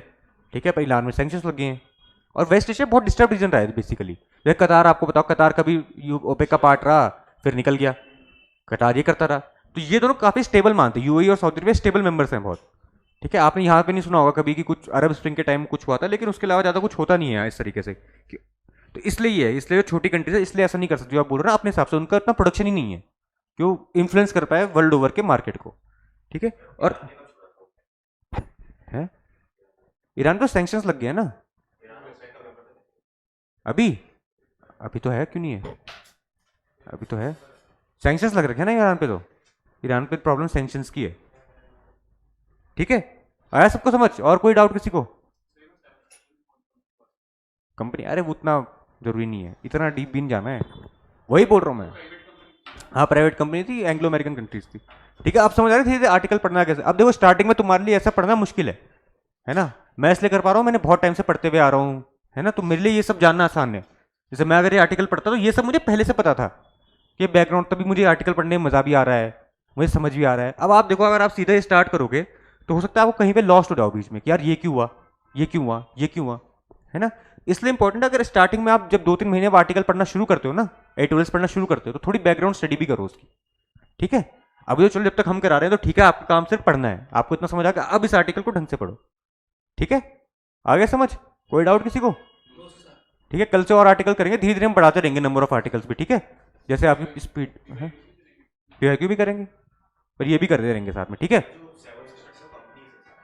ठीक है, पर ईरान में सैंक्शंस लग गए हैं, और वेस्ट एशिया बहुत डिस्टर्ब रीजन रहा है बेसिकली, जैसे कतार, आपको बताओ कतार कभी ओपेक का पार्ट रहा, फिर निकल गया, कतार ये करता रहा, तो ये दोनों काफी स्टेबल मानते हैं, यूएई और सऊदी अरेबिया स्टेबल मेंबर्स हैं बहुत, ठीक है, आपने यहाँ पे नहीं सुना होगा कभी कि कुछ अरब स्प्रिंग के टाइम कुछ हुआ था, लेकिन उसके अलावा ज्यादा कुछ होता नहीं है इस तरीके से तो इसलिए ये है, इसलिए जो छोटी कंट्रीज है इसलिए ऐसा नहीं कर सकती, जो आप बोल रहे हो ना, अपने हिसाब से उनका इतना प्रोडक्शन ही नहीं है कि वो इन्फ्लुएंस कर पाए वर्ल्ड ओवर के मार्केट को, ठीक है, और है ईरान को सैंक्शंस लग गए हैं ना, अभी अभी तो है, क्यों नहीं है, अभी तो है, सैंक्शंस लग रखे हैं ना ईरान पे, तो ईरान पे प्रॉब्लम सैंक्शंस की है, ठीक है, आया सबको समझ, और कोई डाउट किसी को, कंपनी, अरे वो उतना जरूरी नहीं है, इतना डीप भी नहीं जाना है, वही बोल रहा हूँ मैं, हाँ प्राइवेट कंपनी थी, एंग्लो अमेरिकन कंट्रीज थी, ठीक है, आप समझ आ रहे थे आर्टिकल पढ़ना कैसे, अब देखो स्टार्टिंग में तुम्हारे लिए ऐसा पढ़ना मुश्किल है ना, मैं इसलिए कर पा रहा हूँ, मैंने बहुत टाइम से पढ़ते हुए आ रहा हूँ, है ना, तो मेरे लिए ये सब जानना आसान है, जैसे मैं अगर ये आर्टिकल पढ़ता तो ये सब मुझे पहले से पता था, कि बैकग्राउंड, तभी मुझे आर्टिकल पढ़ने में मजा भी आ रहा है, मुझे समझ भी आ रहा है, अब आप देखो अगर आप सीधे स्टार्ट करोगे तो हो सकता है आपको कहीं पे लॉस्ट हो जाओ बीच में, कि यार ये क्यों हुआ, ये क्यों हुआ, ये क्यों हुआ, है ना, इसलिए इंपॉर्टेंट है, अगर स्टार्टिंग में आप जब 2-3 महीने अब आर्टिकल पढ़ना शुरू करते हो ना, एडिटोरियल्स पढ़ना शुरू करते हो, तो थोड़ी बैकग्राउंड स्टडी भी करो उसकी, ठीक है, अब जो चलो जब तक हम करा रहे हैं तो ठीक है, आपका काम सिर्फ पढ़ना है, आपको इतना समझ आ गया, अब इस आर्टिकल को ढंग से पढ़ो, ठीक है, आ गया समझ, कोई डाउट किसी को, ठीक है, कल से और आर्टिकल करेंगे, धीरे धीरे हम बढ़ाते रहेंगे नंबर ऑफ आर्टिकल्स भी, ठीक है, जैसे आपकी स्पीड है, पीआईक्यू भी करेंगे, पर ये भी करते रहेंगे साथ में, ठीक है,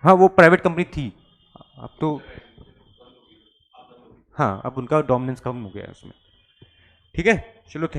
हाँ वो प्राइवेट कंपनी थी, अब तो हाँ अब उनका डोमिनेंस कम हो गया है उसमें, ठीक है, चलो थैंक